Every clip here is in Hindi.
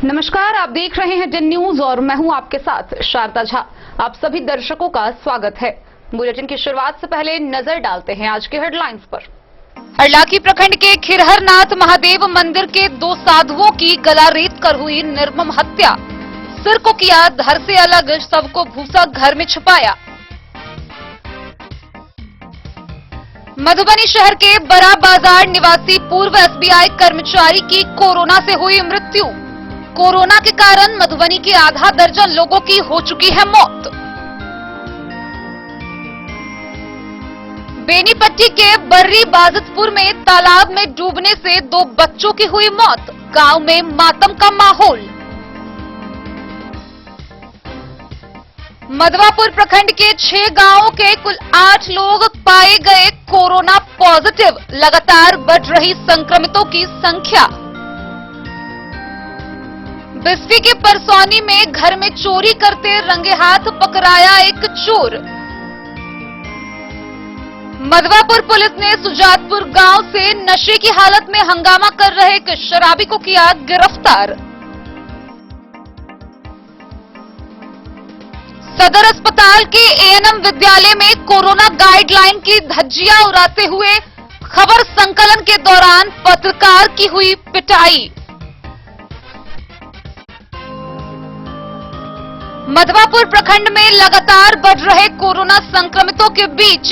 नमस्कार, आप देख रहे हैं जिन न्यूज और मैं हूं आपके साथ शारदा झा। आप सभी दर्शकों का स्वागत है। बुलेटिन की शुरुआत से पहले नजर डालते हैं आज के हेडलाइंस पर। हरलाखी प्रखंड के खिरहरनाथ महादेव मंदिर के 2 साधुओं की गला रेत कर हुई निर्मम हत्या। सिर को किया धड़ से अलग, शव को भूसा घर में छुपाया। मधुबनी शहर के बड़ा बाजार निवासी पूर्व एसबीआई कर्मचारी की कोरोना से हुई मृत्यु। कोरोना के कारण मधुबनी के आधा दर्जन लोगों की हो चुकी है मौत। बेनीपट्टी के बर्री बाजितपुर में तालाब में डूबने से 2 बच्चों की हुई मौत। गांव में मातम का माहौल। मधवापुर प्रखंड के 6 गांवों के कुल 8 लोग पाए गए कोरोना पॉजिटिव। लगातार बढ़ रही संक्रमितों की संख्या। बिस्फी के परसौनी में घर में चोरी करते रंगे हाथ पकड़ाया एक चोर। मधवापुर पुलिस ने सुजातपुर गांव से नशे की हालत में हंगामा कर रहे एक शराबी को किया गिरफ्तार। सदर अस्पताल के एएनएम विद्यालय में कोरोना गाइडलाइन की धज्जियां उड़ाते हुए खबर संकलन के दौरान पत्रकार की हुई पिटाई। मधवापुर प्रखंड में लगातार बढ़ रहे कोरोना संक्रमितों के बीच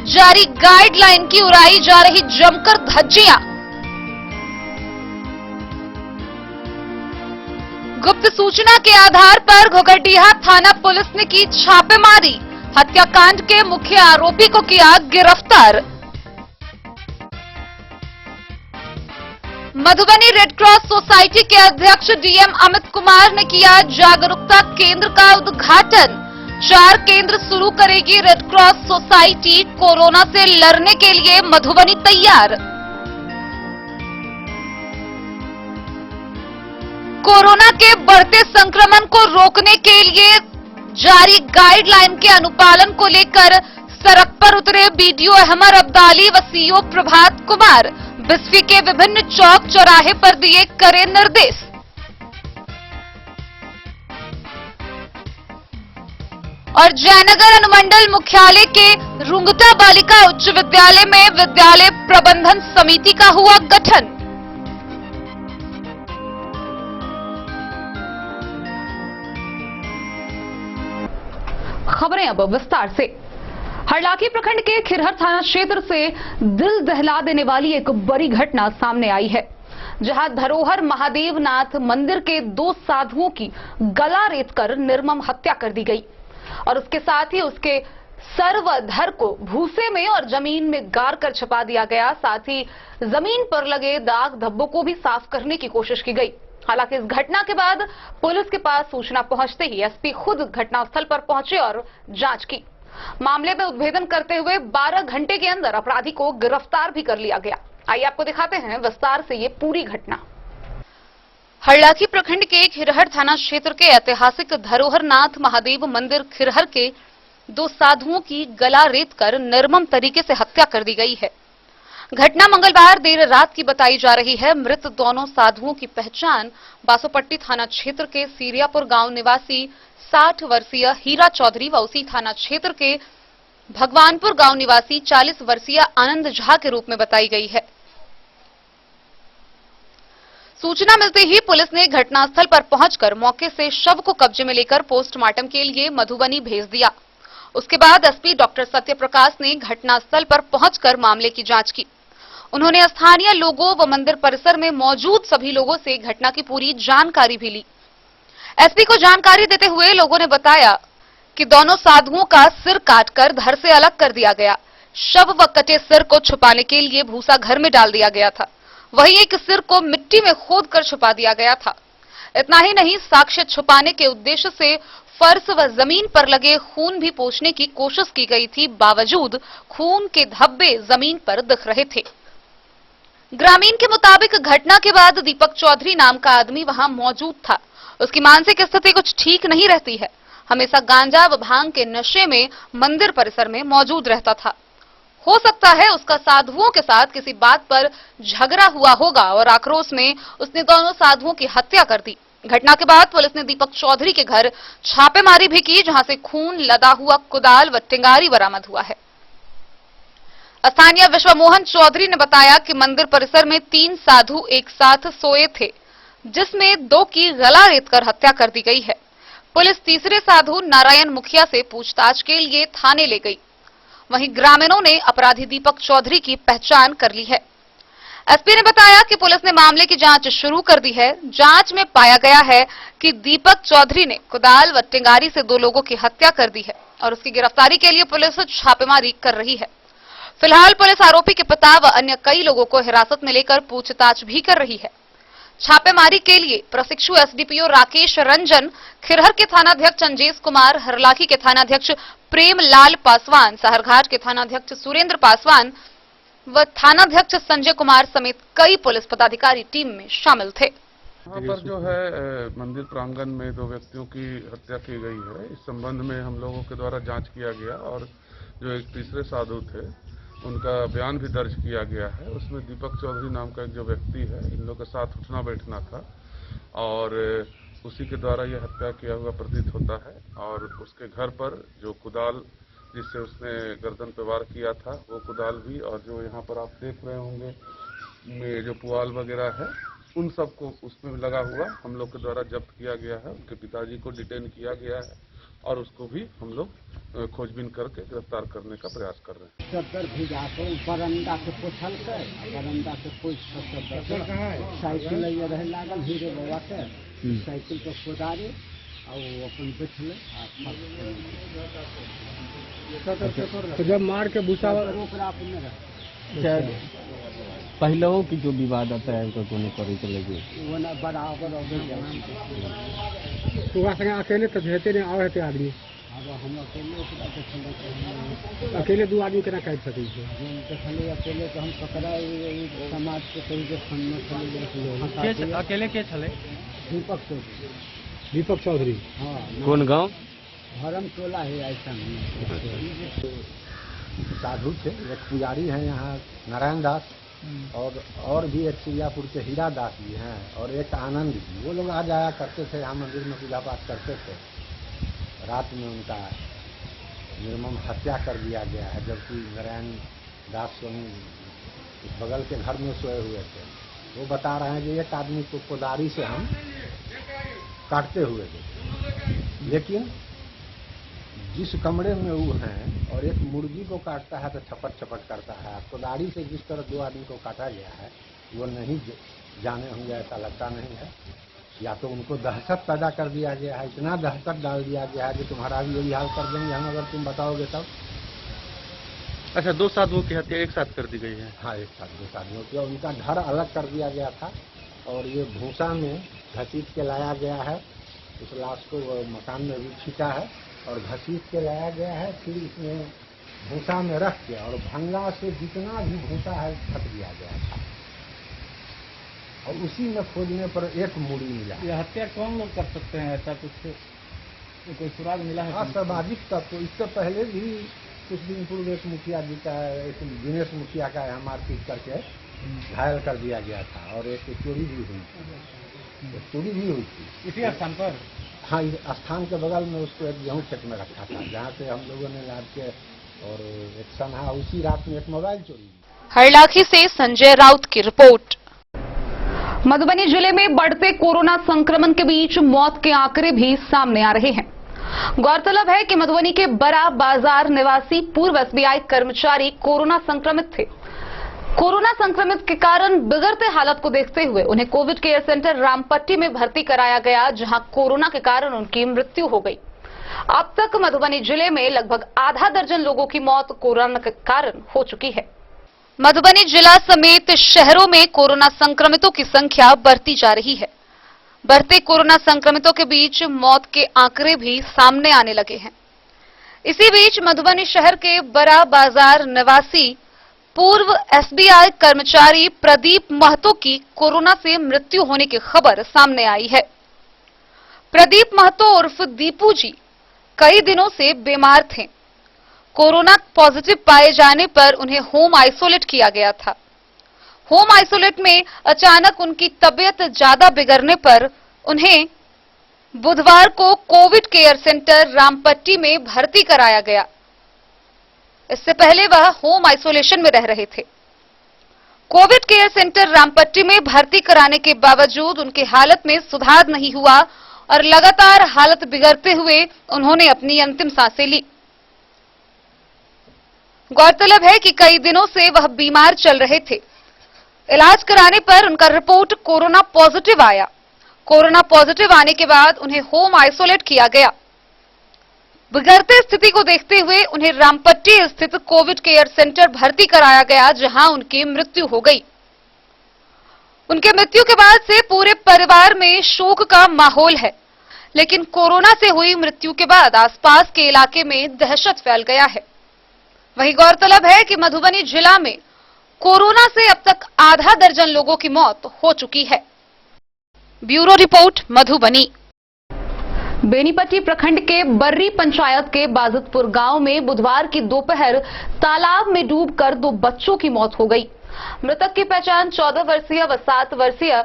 जारी गाइडलाइन की उड़ाई जा रही जमकर धज्जियां। गुप्त सूचना के आधार पर घोघरडीहा थाना पुलिस ने की छापेमारी। हत्याकांड के मुख्य आरोपी को किया गिरफ्तार। मधुबनी रेड क्रॉस सोसाइटी के अध्यक्ष डीएम अमित कुमार ने किया जागरूकता केंद्र का उद्घाटन। 4 केंद्र शुरू करेगी रेड क्रॉस सोसाइटी। कोरोना से लड़ने के लिए मधुबनी तैयार। कोरोना के बढ़ते संक्रमण को रोकने के लिए जारी गाइडलाइन के अनुपालन को लेकर सड़क पर उतरे बीडीओ अहमद अब्दाली व सीओ प्रभात कुमार। बिस्फी के विभिन्न चौक चौराहे पर दिए कड़े निर्देश। और जयनगर अनुमंडल मुख्यालय के रुंगटा बालिका उच्च विद्यालय में विद्यालय प्रबंधन समिति का हुआ गठन। खबरें अब विस्तार से। हरलाखी प्रखंड के खिरहर थाना क्षेत्र से दिल दहला देने वाली एक बड़ी घटना सामने आई है, जहां धरोहर महादेवनाथ मंदिर के 2 साधुओं की गला रेतकर निर्मम हत्या कर दी गई और उसके साथ ही उसके सर व धड़ को भूसे में और जमीन में गाड़ कर छुपा दिया गया। साथ ही जमीन पर लगे दाग धब्बों को भी साफ करने की कोशिश की गई। हालांकि इस घटना के बाद पुलिस के पास सूचना पहुंचते ही एसपी खुद घटनास्थल पर पहुंचे और जांच की। मामले में उद्भेदन करते हुए 12 घंटे के अंदर अपराधी को गिरफ्तार भी कर लिया गया। आइए आपको दिखाते हैं विस्तार से ये पूरी घटना। हरलाखी प्रखंड के खिरहर थाना क्षेत्र के ऐतिहासिक धरोहरनाथ महादेव मंदिर खिरहर के 2 साधुओं की गला रेतकर निर्मम तरीके से हत्या कर दी गई है। घटना मंगलवार देर रात की बताई जा रही है। मृत दोनों साधुओं की पहचान बासोपट्टी थाना क्षेत्र के सीरियापुर गांव निवासी 60 वर्षीय हीरा चौधरी व उसी थाना क्षेत्र के भगवानपुर गांव निवासी 40 वर्षीय आनंद झा के रूप में बताई गई है। सूचना मिलते ही पुलिस ने घटनास्थल पर पहुंचकर मौके से शव को कब्जे में लेकर पोस्टमार्टम के लिए मधुबनी भेज दिया। उसके बाद एसपी डॉक्टर सत्यप्रकाश ने घटनास्थल पर पहुंचकर मामले की जांच की। उन्होंने स्थानीय लोगों व मंदिर परिसर में मौजूद सभी लोगों से घटना की पूरी जानकारी भी ली। एसपी को जानकारी देते हुए लोगों ने बताया कि दोनों साधुओं का सिर काटकर धड़ से अलग कर दिया गया। शव व कटे सिर को छुपाने के लिए भूसा घर में डाल दिया गया था। वहीं एक सिर को मिट्टी में खोदकर छुपा दिया गया था। इतना ही नहीं, साक्ष्य छुपाने के उद्देश्य से फर्श व जमीन पर लगे खून भी पोंछने की कोशिश की गई थी। बावजूद खून के धब्बे जमीन पर दिख रहे थे। ग्रामीण के मुताबिक घटना के बाद दीपक चौधरी नाम का आदमी वहां मौजूद था। उसकी मानसिक स्थिति कुछ ठीक नहीं रहती है। हमेशा गांजा व भांग के नशे में मंदिर परिसर में मौजूद रहता था। हो सकता है उसका साधुओं के साथ किसी बात पर झगड़ा हुआ होगा और आक्रोश में उसने दोनों साधुओं की हत्या कर दी। घटना के बाद पुलिस ने दीपक चौधरी के घर छापेमारी भी की, जहां से खून लदा हुआ कुदाल व टिंगारी बरामद हुआ है। स्थानीय विश्वमोहन चौधरी ने बताया कि मंदिर परिसर में 3 साधु एक साथ सोए थे, जिसमें 2 की गला रेतकर हत्या कर दी गई है। पुलिस तीसरे साधु नारायण मुखिया से पूछताछ के लिए थाने ले गई। वहीं ग्रामीणों ने अपराधी दीपक चौधरी की पहचान कर ली है। एसपी ने बताया कि पुलिस ने मामले की जांच शुरू कर दी है। जांच में पाया गया है कि दीपक चौधरी ने कुदाल व टिंगारी से 2 लोगों की हत्या कर दी है और उसकी गिरफ्तारी के लिए पुलिस छापेमारी कर रही है। फिलहाल पुलिस आरोपी के पिता व अन्य कई लोगों को हिरासत में लेकर पूछताछ भी कर रही है। छापेमारी के लिए प्रशिक्षु एसडीपीओ राकेश रंजन, खिरहर के थानाध्यक्ष अंजेश कुमार, हरलाखी के थानाध्यक्ष प्रेमलाल पासवान, सहरघाट के थानाध्यक्ष सुरेंद्र पासवान व थानाध्यक्ष संजय कुमार समेत कई पुलिस पदाधिकारी टीम में शामिल थे। यहाँ पर जो है मंदिर प्रांगण में 2 व्यक्तियों की हत्या की गई है। इस संबंध में हम लोगों के द्वारा जांच किया गया और जो एक तीसरे साधु थे उनका बयान भी दर्ज किया गया है। उसमें दीपक चौधरी नाम का एक जो व्यक्ति है, इन लोगों के साथ उठना बैठना था और उसी के द्वारा यह हत्या किया हुआ प्रतीत होता है। और उसके घर पर जो कुदाल जिससे उसने गर्दन पे वार किया था वो कुदाल भी, और जो यहाँ पर आप देख रहे होंगे में जो पुआल वगैरह है उन सबको उसमें लगा हुआ हम लोग के द्वारा जब्त किया गया है। उनके पिताजी को डिटेन किया गया है और उसको भी हम लोग खोजबीन करके गिरफ्तार करने का प्रयास कर रहे हैं। चद्दर भिजा के बरंडा के पोछल के बरंडा के पोछ साइकिल ये रहे लागल हीरे बाबा के साइकिल पे कोदारी और अपन बैठले तो जब मार के भूसा पहलों की जो विवाद आता है उनको नहीं करी चलेगी वो ना बराबर तो अकेले तो रहते नहीं आवे थे आदमी। अब हम अकेले 2 आदमी केना काट सकै छै? देखले अकेले तो हम पकड़ा समाज के कई जे फन में अकेले के छले? दीपक चौधरी। दीपक चौधरी हाँ, कौन गांव? भरम टोला है ऐसा नहीं। साधु थे, एक पुजारी हैं यहाँ नारायण दास और भी एक सियापुर के हीरा दास जी हैं और एक आनंद जी। वो लोग आ जाया करते थे, यहाँ मंदिर में पूजा पाठ करते थे। रात में उनका निर्मम हत्या कर दिया गया है, जबकि नारायण दास स्वामी बगल के घर में सोए हुए थे। वो बता रहे हैं कि एक आदमी को कोदारी से हम काटते हुए देखे, लेकिन जिस कमरे में वो हैं और एक मुर्गी को काटता है तो छपट छपट करता है, कोदारी से जिस तरह 2 आदमी को काटा गया है वो नहीं जाने होंगे, ऐसा लगता नहीं है। या तो उनको दहशत पैदा कर दिया गया है, इतना दहशत डाल दिया गया है कि तुम्हारा भी यही हाल कर देंगे हम अगर तुम बताओगे तब। अच्छा, 2 साधुओं की हत्या एक साथ कर दी गई है? हाँ, एक साथ 2 साधुओं की। उनका घर अलग कर दिया गया था और ये भूसा में घसीट के लाया गया है। उस लाश को मकान में भी छीटा है और घसीट के लाया गया है, फिर इसमें भूसा में रख के और भंगा से जितना भी भूसा है छट दिया गया था और उसी में खोजने पर एक मूड़ी मिला। ये हत्या कौन लोग कर सकते हैं? ऐसा कुछ कोई सुराग मिला है? असामाजिक तत्व। इससे पहले भी कुछ दिन पूर्व एक मुखिया जी का, एक दिनेश मुखिया का यहाँ मारपीट करके घायल कर दिया गया था और एक चोरी भी हुई थी इसी स्थान पर। हाँ, इस स्थान के बगल में उसको एक गेहूँ खेत में रखा था, जहाँ से हम लोगों ने लाद के और एक सन्हा उसी रात में एक मोबाइल चोरी। हरलाखी से संजय राउत की रिपोर्ट। मधुबनी जिले में बढ़ते कोरोना संक्रमण के बीच मौत के आंकड़े भी सामने आ रहे हैं। गौरतलब है कि मधुबनी के बड़ा बाजार निवासी पूर्व एसबीआई कर्मचारी कोरोना संक्रमित थे। कोरोना संक्रमित के कारण बिगड़ते हालत को देखते हुए उन्हें कोविड केयर सेंटर रामपट्टी में भर्ती कराया गया, जहां कोरोना के कारण उनकी मृत्यु हो गई। अब तक मधुबनी जिले में लगभग आधा दर्जन लोगों की मौत कोरोना के कारण हो चुकी है। मधुबनी जिला समेत शहरों में कोरोना संक्रमितों की संख्या बढ़ती जा रही है। बढ़ते कोरोना संक्रमितों के बीच मौत के आंकड़े भी सामने आने लगे हैं। इसी बीच मधुबनी शहर के बड़ा बाजार निवासी पूर्व एसबीआई कर्मचारी प्रदीप महतो की कोरोना से मृत्यु होने की खबर सामने आई है। प्रदीप महतो उर्फ दीपू जी कई दिनों से बीमार थे। कोरोना पॉजिटिव पाए जाने पर उन्हें होम आइसोलेट किया गया था। होम आइसोलेट में अचानक उनकी तबीयत ज्यादा बिगड़ने पर उन्हें बुधवार को कोविड केयर सेंटर रामपट्टी में भर्ती कराया गया। इससे पहले वह होम आइसोलेशन में रह रहे थे। कोविड केयर सेंटर रामपट्टी में भर्ती कराने के बावजूद उनकी हालत में सुधार नहीं हुआ और लगातार हालत बिगड़ते हुए उन्होंने अपनी अंतिम सांसें ली। गौरतलब है कि कई दिनों से वह बीमार चल रहे थे। इलाज कराने पर उनका रिपोर्ट कोरोना पॉजिटिव आया। कोरोना पॉजिटिव आने के बाद उन्हें होम आइसोलेट किया गया। बिगड़ते स्थिति को देखते हुए उन्हें रामपट्टी स्थित कोविड केयर सेंटर भर्ती कराया गया, जहां उनकी मृत्यु हो गई। उनके मृत्यु के बाद से पूरे परिवार में शोक का माहौल है, लेकिन कोरोना से हुई मृत्यु के बाद आसपास के इलाके में दहशत फैल गया है। वहीं गौरतलब है कि मधुबनी जिला में कोरोना से अब तक आधा दर्जन लोगों की मौत हो चुकी है। Bureau report, Madhubani. बेनीपट्टी प्रखंड के बर्री पंचायत के बाजितपुर गांव में बुधवार की दोपहर तालाब में डूबकर 2 बच्चों की मौत हो गई। मृतक की पहचान 14 वर्षीय व 7 वर्षीय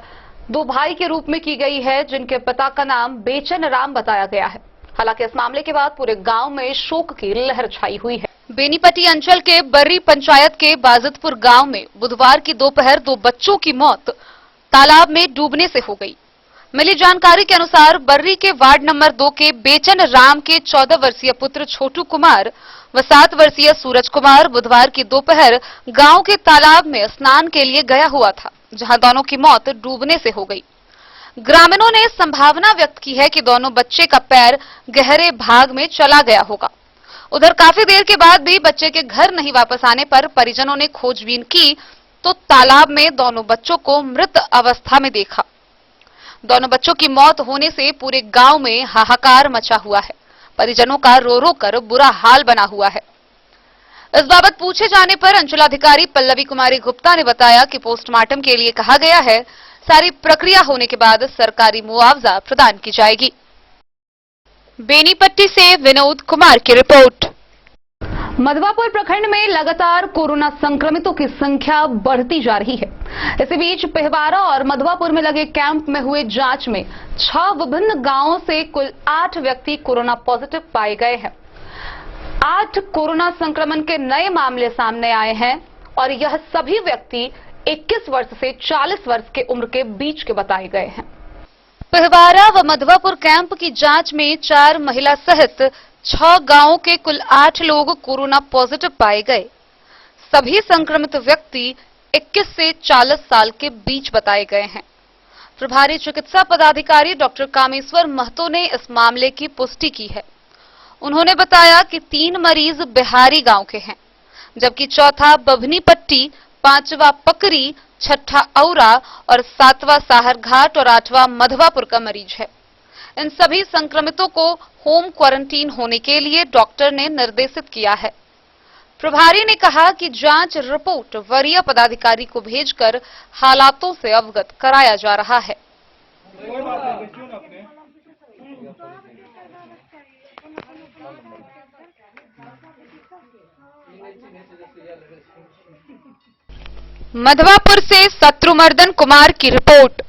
2 भाई के रूप में की गई है, जिनके पिता का नाम बेचन राम बताया गया है। हालांकि इस मामले के बाद पूरे गांव में शोक की लहर छाई हुई है। बेनीपट्टी अंचल के बर्री पंचायत के बाजितपुर गांव में बुधवार की दोपहर 2 बच्चों की मौत तालाब में डूबने से हो गई। मिली जानकारी के अनुसार बर्री के वार्ड नंबर 2 के बेचन राम के 14 वर्षीय पुत्र छोटू कुमार व 7 वर्षीय सूरज कुमार बुधवार की दोपहर गांव के तालाब में स्नान के लिए गया हुआ था, जहां दोनों की मौत डूबने से हो गई। ग्रामीणों ने संभावना व्यक्त की है कि दोनों बच्चे का पैर गहरे भाग में चला गया होगा। उधर काफी देर के बाद भी बच्चे के घर नहीं वापस आने पर परिजनों ने खोजबीन की तो तालाब में दोनों बच्चों को मृत अवस्था में देखा। दोनों बच्चों की मौत होने से पूरे गांव में हाहाकार मचा हुआ है। परिजनों का रो रो कर बुरा हाल बना हुआ है। इस बाबत पूछे जाने पर अंचलाधिकारी पल्लवी कुमारी गुप्ता ने बताया कि पोस्टमार्टम के लिए कहा गया है। सारी प्रक्रिया होने के बाद सरकारी मुआवजा प्रदान की जाएगी। बेनीपट्टी से विनोद कुमार की रिपोर्ट। मधवापुर प्रखंड में लगातार कोरोना संक्रमितों की संख्या बढ़ती जा रही है। इसी बीच पिहवारा और मधवापुर में लगे कैंप में हुए जांच में 6 विभिन्न गांवों से कुल 8 व्यक्ति कोरोना पॉजिटिव पाए गए हैं। 8 कोरोना संक्रमण के नए मामले सामने आए हैं और यह सभी व्यक्ति 21 वर्ष से 40 वर्ष के उम्र के बीच के बताए गए हैं। पिहवारा व मधवापुर कैंप की जांच में 4 महिला सहित 6 गांवों के कुल 8 लोग कोरोना पॉजिटिव पाए गए। सभी संक्रमित व्यक्ति 21 से 40 साल के बीच बताए गए हैं। प्रभारी चिकित्सा पदाधिकारी डॉक्टर कामेश्वर महतो ने इस मामले की पुष्टि की है। उन्होंने बताया कि 3 मरीज बिहारी गांव के हैं, जबकि चौथा बभनीपट्टी, 5वां पकरी, 6ठा औरा और 7वां साहरघाट और 8वां मधवापुर का मरीज है। इन सभी संक्रमितों को होम क्वारंटीन होने के लिए डॉक्टर ने निर्देशित किया है। प्रभारी ने कहा कि जांच रिपोर्ट वरीय पदाधिकारी को भेजकर हालातों से अवगत कराया जा रहा है। मधवापुर से शत्रुमर्दन कुमार की रिपोर्ट।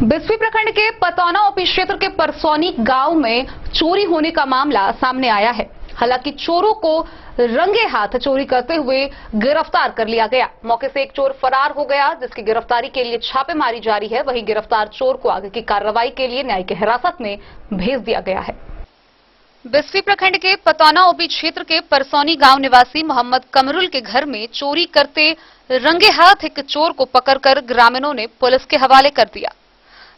बिस्फी प्रखंड के पतौना ओपी क्षेत्र के परसौनी गांव में चोरी होने का मामला सामने आया है। हालांकि चोरों को रंगे हाथ चोरी करते हुए गिरफ्तार कर लिया गया। मौके से एक चोर फरार हो गया, जिसकी गिरफ्तारी के लिए छापेमारी जारी है। वहीं गिरफ्तार चोर को आगे की कार्रवाई के लिए न्यायिक हिरासत में भेज दिया गया है। बिस्फी प्रखंड के पतौना ओपी क्षेत्र के परसौनी गांव निवासी मोहम्मद कमरुल के घर में चोरी करते रंगे हाथ एक चोर को पकड़कर ग्रामीणों ने पुलिस के हवाले कर दिया।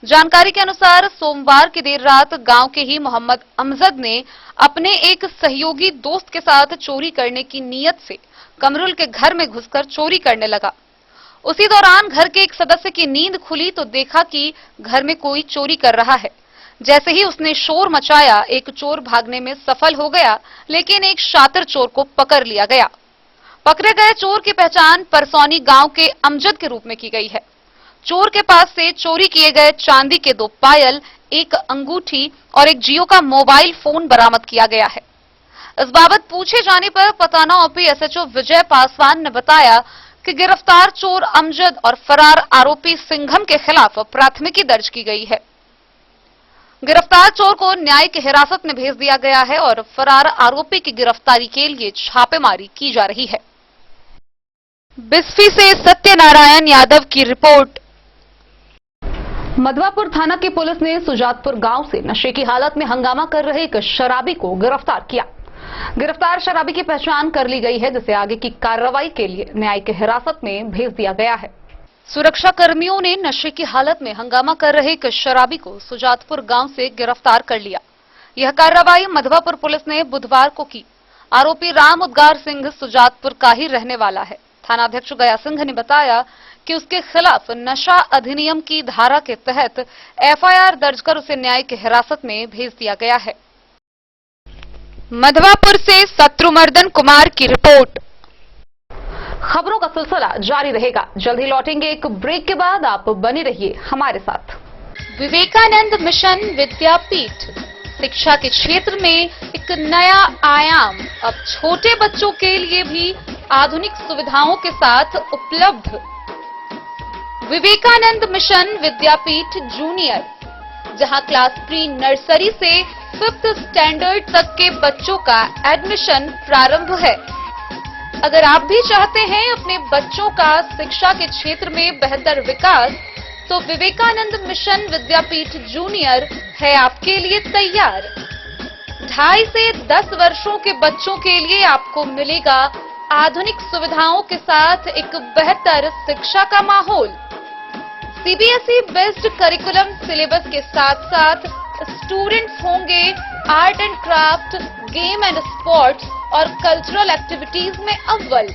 जानकारी के अनुसार सोमवार की देर रात गांव के ही मोहम्मद अमजद ने अपने एक सहयोगी दोस्त के साथ चोरी करने की नीयत से कमरुल के घर में घुसकर चोरी करने लगा। उसी दौरान घर के एक सदस्य की नींद खुली तो देखा कि घर में कोई चोरी कर रहा है। जैसे ही उसने शोर मचाया, एक चोर भागने में सफल हो गया, लेकिन एक शातिर चोर को पकड़ लिया गया। पकड़े गए चोर की पहचान परसौनी गांव के अमजद के रूप में की गई है। चोर के पास से चोरी किए गए चांदी के 2 पायल, एक अंगूठी और एक जियो का मोबाइल फोन बरामद किया गया है। इस बाबत पूछे जाने पर पतौना ओपी एसएचओ विजय पासवान ने बताया कि गिरफ्तार चोर अमजद और फरार आरोपी सिंघम के खिलाफ प्राथमिकी दर्ज की गई है। गिरफ्तार चोर को न्यायिक हिरासत में भेज दिया गया है और फरार आरोपी की गिरफ्तारी के लिए छापेमारी की जा रही है। बिस्फी से सत्यनारायण यादव की रिपोर्ट। मधवापुर थाना की पुलिस ने सुजातपुर गांव से नशे की हालत में हंगामा कर रहे एक शराबी को गिरफ्तार किया। गिरफ्तार शराबी की पहचान कर ली गई है, जिसे आगे की कार्रवाई के लिए न्यायिक हिरासत में भेज दिया गया है। सुरक्षा कर्मियों ने नशे की हालत में हंगामा कर रहे एक शराबी को सुजातपुर गांव से गिरफ्तार कर लिया। यह कार्रवाई मधवापुर पुलिस ने बुधवार को की। आरोपी राम उद्गार सिंह सुजातपुर का ही रहने वाला है। थानाध्यक्ष गया सिंह ने बताया कि उसके खिलाफ नशा अधिनियम की धारा के तहत एफआईआर दर्ज कर उसे न्यायिक हिरासत में भेज दिया गया है। मधवापुर से शत्रुमर्दन कुमार की रिपोर्ट। खबरों का सिलसिला जारी रहेगा। जल्द ही लौटेंगे एक ब्रेक के बाद। आप बने रहिए हमारे साथ। विवेकानंद मिशन विद्यापीठ शिक्षा के क्षेत्र में एक नया आयाम अब छोटे बच्चों के लिए भी आधुनिक सुविधाओं के साथ उपलब्ध। विवेकानंद मिशन विद्यापीठ जूनियर, जहां क्लास प्री नर्सरी से 5th स्टैंडर्ड तक के बच्चों का एडमिशन प्रारंभ है। अगर आप भी चाहते हैं अपने बच्चों का शिक्षा के क्षेत्र में बेहतर विकास, तो विवेकानंद मिशन विद्यापीठ जूनियर है आपके लिए तैयार। 2.5 से 10 वर्षों के बच्चों के लिए आपको मिलेगा आधुनिक सुविधाओं के साथ एक बेहतर शिक्षा का माहौल। सीबीएसई बेस्ड करिकुलम सिलेबस के साथ साथ स्टूडेंट्स होंगे art and craft, game and sports और कल्चरल एक्टिविटीज में अव्वल।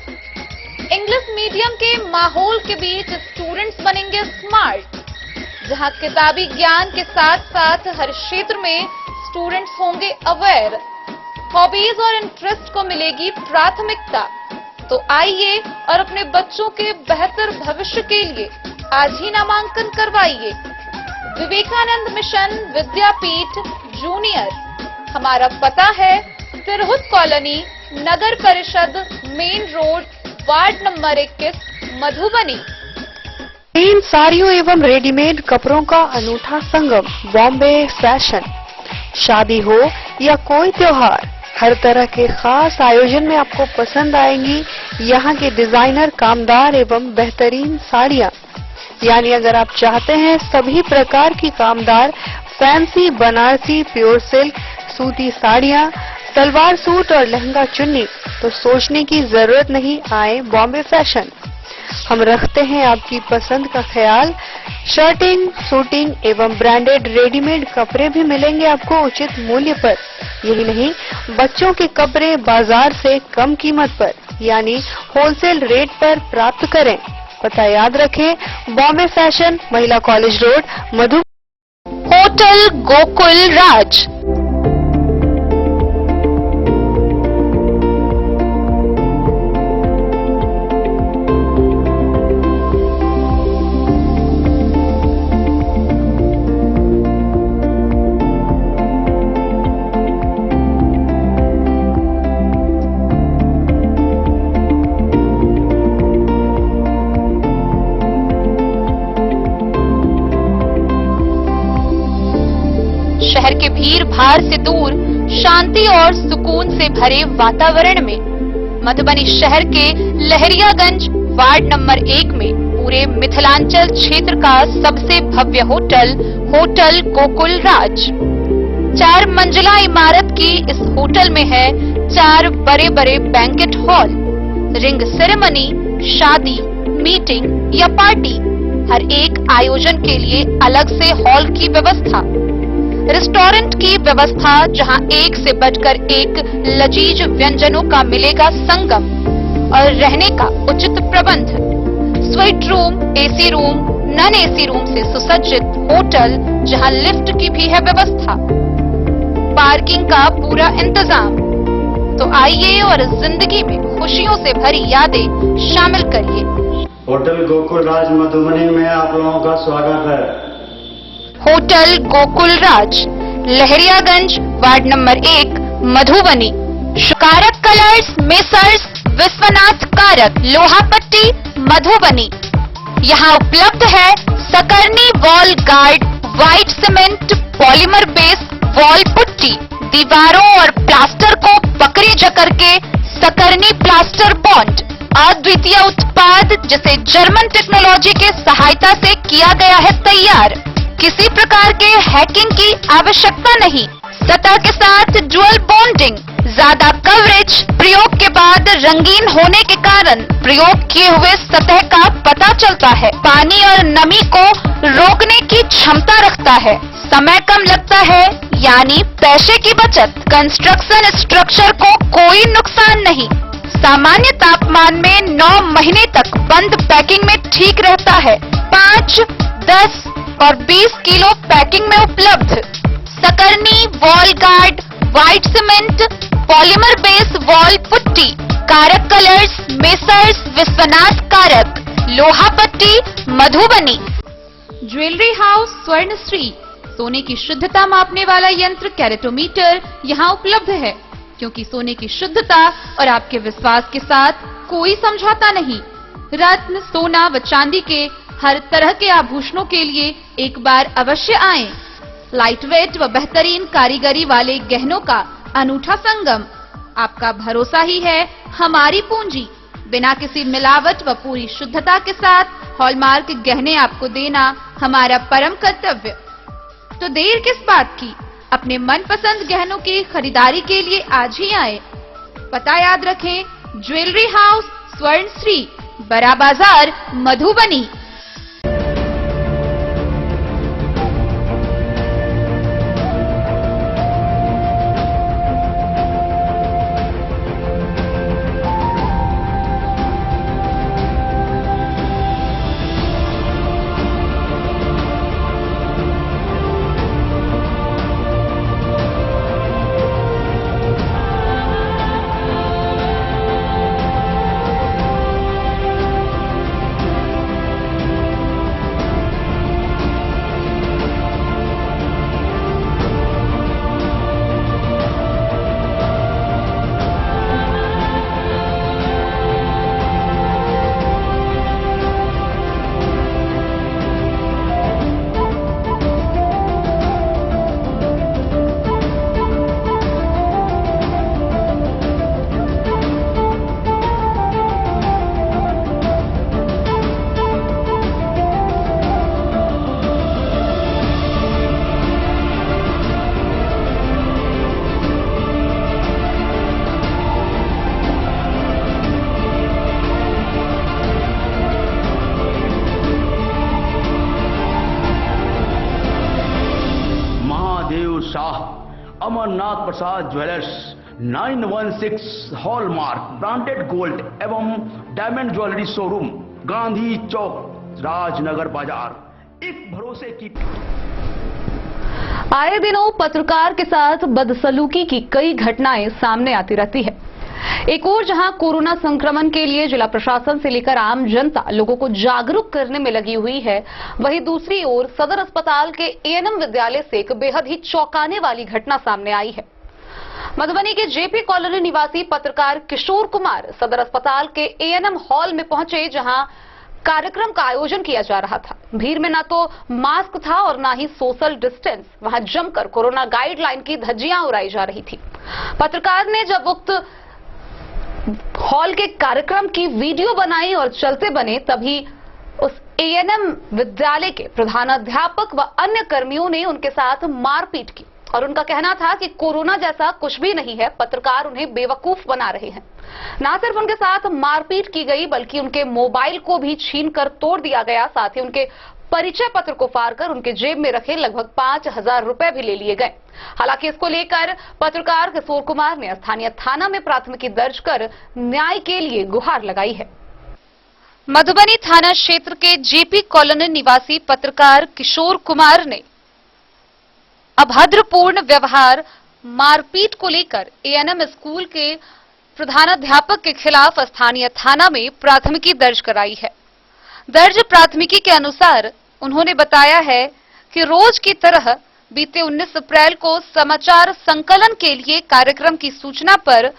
इंग्लिश मीडियम के माहौल के बीच स्टूडेंट्स बनेंगे स्मार्ट, जहां किताबी ज्ञान के साथ साथ हर क्षेत्र में स्टूडेंट्स होंगे अवेयर। हॉबीज और इंटरेस्ट को मिलेगी प्राथमिकता। तो आइए और अपने बच्चों के बेहतर भविष्य के लिए आज ही नामांकन करवाइए। Vivekananda mission Vidyapeeth junior. हमारा पता है तिरहुत कॉलोनी, नगर परिषद, main road, ward number 21, Madhubani. इन साड़ियों एवं रेडीमेड कपड़ों का अनूठा संगम बॉम्बे फैशन। शादी हो या कोई त्योहार, हर तरह के खास आयोजन में आपको पसंद आएंगी यहाँ के डिजाइनर, कामदार एवं बेहतरीन साड़ियाँ। यानी अगर आप चाहते हैं सभी प्रकार की कामदार, फैंसी, बनारसी, प्योर सिल्क, सूती साड़ियाँ, सलवार सूट और लहंगा चुन्नी, तो सोचने की जरूरत नहीं, आए बॉम्बे फैशन। हम रखते हैं आपकी पसंद का ख्याल। शर्टिंग, सूटिंग एवं ब्रांडेड रेडीमेड कपड़े भी मिलेंगे आपको उचित मूल्य पर। यही नहीं, बच्चों के कपड़े बाजार से कम कीमत पर यानी होलसेल रेट पर प्राप्त करें। पता याद रखें, बॉम्बे फैशन, महिला कॉलेज रोड, मधु। होटल गोकुल राज। शहर के भीड़ भाड़ से दूर, शांति और सुकून से भरे वातावरण में मधुबनी शहर के लहरियागंज वार्ड नंबर 1 में पूरे मिथिलांचल क्षेत्र का सबसे भव्य होटल, होटल गोकुल राज। 4 मंजिला इमारत की इस होटल में है 4 बड़े बड़े बैंकेट हॉल, रिंग सेरेमनी, शादी, मीटिंग या पार्टी, हर एक आयोजन के लिए अलग से हॉल की व्यवस्था। रेस्टोरेंट की व्यवस्था, जहां एक से बढ़कर एक लजीज व्यंजनों का मिलेगा संगम, और रहने का उचित प्रबंध। Suite room, AC room, non AC room से सुसज्जित होटल, जहां लिफ्ट की भी है व्यवस्था। पार्किंग का पूरा इंतजाम। तो आइए और जिंदगी में खुशियों से भरी यादें शामिल करिए। होटल गोकुल राज मधुबनी में आप लोगों का स्वागत है। होटल गोकुल राज, लहरियागंज, वार्ड नंबर 1, मधुबनी। कारक कलर्स, मेसर्स विश्वनाथ कारक, लोहापट्टी, मधुबनी। यहाँ उपलब्ध है Sakarni wall guard white cement polymer base wall putty. दीवारों और प्लास्टर को पकड़ी जकड़ के सकरनी प्लास्टर बॉन्ड, अद्वितीय उत्पाद जिसे जर्मन टेक्नोलॉजी के सहायता से किया गया है तैयार। किसी प्रकार के हैकिंग की आवश्यकता नहीं। सतह के साथ डुअल बॉन्डिंग, ज्यादा कवरेज, प्रयोग के बाद रंगीन होने के कारण प्रयोग किए हुए सतह का पता चलता है। पानी और नमी को रोकने की क्षमता रखता है। समय कम लगता है यानी पैसे की बचत। कंस्ट्रक्शन स्ट्रक्चर को कोई नुकसान नहीं। सामान्य तापमान में 9 महीने तक बंद पैकिंग में ठीक रहता है। 5, 10 और 20 किलो पैकिंग में उपलब्ध। Sakarni wall guard white cement polymer base wall putty. Karak colours messrs Vishwanath Karak, लोहा पट्टी, मधुबनी। ज्वेलरी हाउस स्वर्णश्री, सोने की शुद्धता मापने वाला यंत्र कैरेटोमीटर यहाँ उपलब्ध है, क्योंकि सोने की शुद्धता और आपके विश्वास के साथ कोई समझौता नहीं। रत्न, सोना व चांदी के हर तरह के आभूषणों के लिए एक बार अवश्य आएं। लाइट वेट व बेहतरीन कारीगरी वाले गहनों का अनूठा संगम। आपका भरोसा ही है हमारी पूंजी। बिना किसी मिलावट व पूरी शुद्धता के साथ हॉलमार्क गहने आपको देना हमारा परम कर्तव्य। तो देर किस बात की, अपने मनपसंद गहनों की खरीदारी के लिए आज ही आए। पता याद रखें, ज्वेलरी हाउस स्वर्णश्री, बड़ा बाजार, मधुबनी। अमरनाथ प्रसाद ज्वेलर्स 916 हॉलमार्क ब्रांडेड गोल्ड एवं डायमंड ज्वेलरी शोरूम, गांधी चौक, राजनगर बाजार। एक भरोसे की। आए दिनों पत्रकार के साथ बदसलूकी की कई घटनाएं सामने आती रहती है। एक ओर जहां कोरोना संक्रमण के लिए जिला प्रशासन से लेकर आम जनता लोगों को जागरूक करने में लगी हुई है, वहीं दूसरी ओर सदर अस्पताल के एएनएम विद्यालय से एक बेहद ही चौंकाने वाली घटना सामने आई है। मधुबनी के जेपी कॉलोनी निवासी पत्रकार किशोर कुमार सदर अस्पताल के एएनएम हॉल में पहुंचे, जहां कार्यक्रम का आयोजन किया जा रहा था। भीड़ में ना तो मास्क था और ना ही सोशल डिस्टेंस। वहां जमकर कोरोना गाइडलाइन की धज्जियां उड़ाई जा रही थी। पत्रकार ने जब उक्त हॉल के कार्यक्रम की वीडियो बनाई और चलते बने, तभी उस एएनएम विद्यालय के प्रधानाध्यापक व अन्य कर्मियों ने उनके साथ मारपीट की और उनका कहना था कि कोरोना जैसा कुछ भी नहीं है, पत्रकार उन्हें बेवकूफ बना रहे हैं। ना सिर्फ उनके साथ मारपीट की गई, बल्कि उनके मोबाइल को भी छीनकर तोड़ दिया गया। साथ ही उनके परिचय पत्र को फाड़कर उनके जेब में रखे लगभग 5000 रुपए भी ले लिए गए। हालांकि इसको लेकर पत्रकार किशोर कुमार ने स्थानीय थाना में प्राथमिकी दर्ज कर न्याय के लिए गुहार लगाई है। मधुबनी थाना क्षेत्र के जेपी कॉलोनी निवासी पत्रकार किशोर कुमार ने अभद्रपूर्ण व्यवहार, मारपीट को लेकर एएनएम स्कूल के प्रधानाध्यापक के खिलाफ स्थानीय थाना में प्राथमिकी दर्ज कराई है। दर्ज प्राथमिकी के अनुसार उन्होंने बताया है कि रोज की तरह बीते 19 अप्रैल को समाचार संकलन के लिए कार्यक्रम की सूचना पर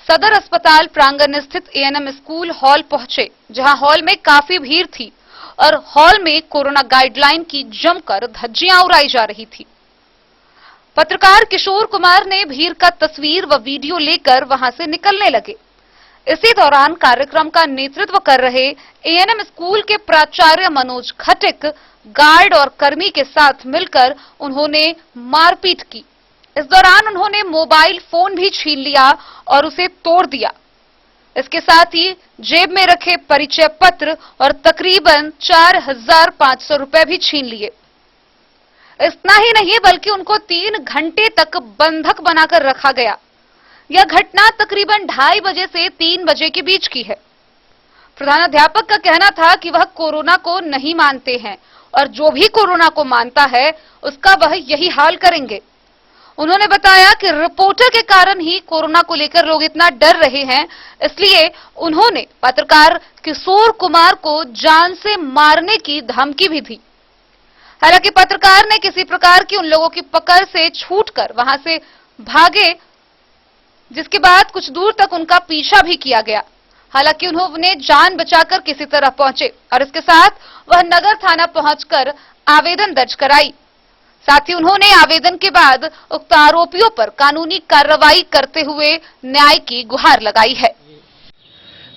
सदर अस्पताल प्रांगण स्थित एएनएम स्कूल हॉल पहुंचे, जहां हॉल में काफी भीड़ थी और हॉल में कोरोना गाइडलाइन की जमकर धज्जियां उड़ाई जा रही थी। पत्रकार किशोर कुमार ने भीड़ का तस्वीर व वीडियो लेकर वहां से निकलने लगे। इसी दौरान कार्यक्रम का नेतृत्व कर रहे एएनएम स्कूल के प्राचार्य मनोज खटिक गार्ड और कर्मी के साथ मिलकर उन्होंने मारपीट की। इस दौरान उन्होंने मोबाइल फोन भी छीन लिया और उसे तोड़ दिया। इसके साथ ही जेब में रखे परिचय पत्र और तकरीबन 4,500 रुपए भी छीन लिए। इतना ही नहीं बल्कि उनको 3 घंटे तक बंधक बनाकर रखा गया। यह घटना तकरीबन 2:30 बजे से 3 बजे के बीच की है। प्रधानाध्यापक का कहना था कि वह कोरोना को नहीं मानते हैं और जो भी कोरोना को मानता है उसका वह यही हाल करेंगे। उन्होंने बताया कि रिपोर्टर के कारण ही कोरोना को लेकर लोग इतना डर रहे हैं, इसलिए उन्होंने पत्रकार किशोर कुमार को जान से मारने की धमकी भी दी। हालांकि पत्रकार ने किसी प्रकार की उन लोगों की पकड़ से छूटकर वहां से भागे, जिसके बाद कुछ दूर तक उनका पीछा भी किया गया। हालांकि उन्होंने जान बचाकर किसी तरह पहुंचे और इसके साथ वह नगर थाना पहुंचकर आवेदन दर्ज कराई। साथ ही उन्होंने आवेदन के बाद उक्त आरोपियों पर कानूनी कार्रवाई करते हुए न्याय की गुहार लगाई है।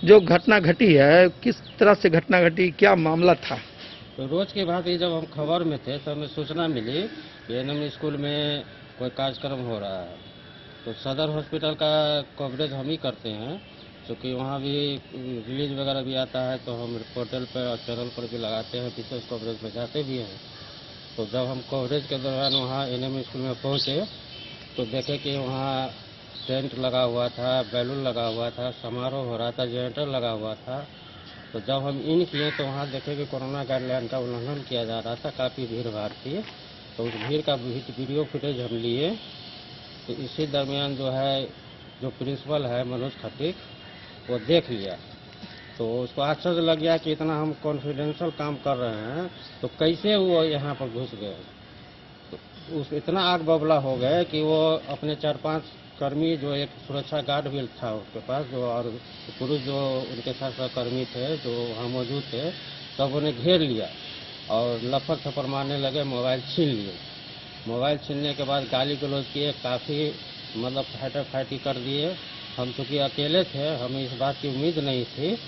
जो घटना घटी है, किस तरह से घटना घटी, क्या मामला था? तो रोज के बाद जब हम खबर में थे तो हमें सूचना मिली कि एएनएम स्कूल में कोई कार्यक्रम हो रहा है। तो सदर हॉस्पिटल का कवरेज हम ही करते हैं, क्योंकि वहाँ भी रिलीज वगैरह भी आता है तो हम पोर्टल पर और चैनल पर भी लगाते हैं, विशेष कवरेज में जाते भी हैं। तो जब हम कवरेज के दौरान वहाँ एएनएम स्कूल में पहुँचे तो देखे कि वहाँ टेंट लगा हुआ था, बैलून लगा हुआ था, समारोह हो रहा था, जनरेटर लगा हुआ था। तो जब हम इन किए तो वहाँ देखे कि कोरोना गाइडलाइन का उल्लंघन किया जा रहा था, काफ़ी भीड़ भाड़ थी। तो उस भीड़ का वीडियो फुटेज हम लिए। तो इसी दरमियान जो प्रिंसिपल है मनोज खटिक, वो देख लिया तो उसको आश्चर्य लग गया कि इतना हम कॉन्फिडेंशियल काम कर रहे हैं तो कैसे वो यहाँ पर घुस गए। तो उस इतना आग बबला हो गए कि वो अपने 4-5 कर्मी, जो एक सुरक्षा गार्ड भी था उसके पास, जो और पुरुष जो उनके साथ सहकर्मी थे जो वहाँ मौजूद थे, सब उन्हें घेर लिया और लफर थप्पड़ मारने लगे, मोबाइल छीन लिए। मोबाइल छीनने के बाद गाली गलौज किए, काफ़ी मतलब फाइटी कर दिए। हम चूँकि अकेले थे, हमें इस बात की उम्मीद नहीं थी,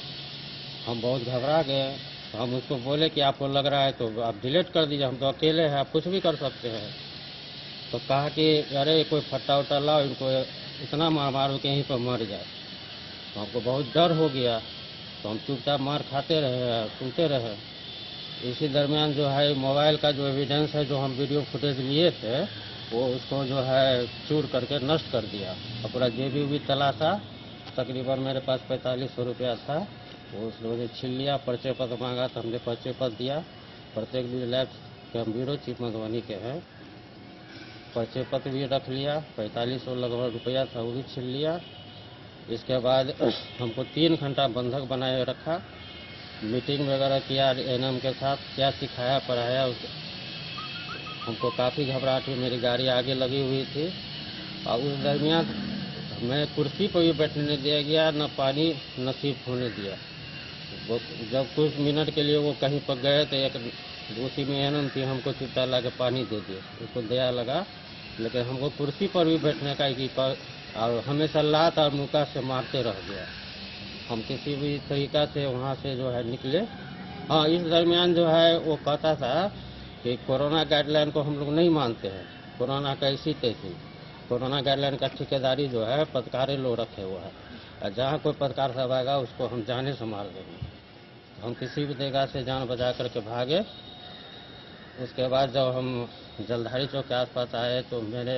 हम बहुत घबरा गए। हम उसको बोले कि आपको लग रहा है तो आप डिलीट कर दीजिए, हम तो अकेले हैं, आप कुछ भी कर सकते हैं। तो कहा कि अरे कोई फट्टा उट्टा लाओ, इनको इतना मारो कि यहीं पर मर जाए। तो हमको बहुत डर हो गया, तो हम चुपचाप मार खाते रहे, सुनते रहे। इसी दरमियान मोबाइल का जो एविडेंस है, जो हम वीडियो फुटेज लिए थे, वो उसको चूर करके नष्ट कर दिया। और पूरा जेबी भी तलाशा, तकरीबन मेरे पास 4500 रुपया था, वो उस लोगों ने छीन लिया। परिचय पत्र मांगा तो हमने परिचय पत्र दिया। प्रत्येक लैब के हम ब्यूरो चीफ मधुबनी के हैं, परिचय पत्र भी रख लिया। 4500 लगभग रुपया था, वो भी छीन लिया। इसके बाद हमको 3 घंटा बंधक बनाए रखा, मीटिंग वगैरह किया एएनएम के साथ, क्या सिखाया पढ़ाया। हमको काफ़ी घबराहट हुई, मेरी गाड़ी आगे लगी हुई थी। और उस दरमियान मैं कुर्सी पर भी बैठने नहीं दिया गया, न पानी नसीब होने दिया। जब कुछ मिनट के लिए वो कहीं पर गए तो एक दूसरी में एएनएम थी, हमको चिपटा ला के पानी दे दिए, उसको दया लगा। लेकिन हमको कुर्सी पर भी बैठने का और हमेशा लात और मुक्का से मारते रह गया। हम किसी भी तरीका से वहाँ से निकले। हाँ, इस दरमियान वो कहता था कि कोरोना गाइडलाइन को हम लोग नहीं मानते हैं, कोरोना का ऐसी तैसी। कोरोना गाइडलाइन का ठेकेदारी पत्रकारें लोग रखे हुआ है, और जहाँ कोई पत्रकार साहब आएगा उसको हम जाने से मार देंगे। हम किसी भी जगह से जान बचा करके भागे। उसके बाद जब हम जलधारी चौक के आसपास आए तो मेरे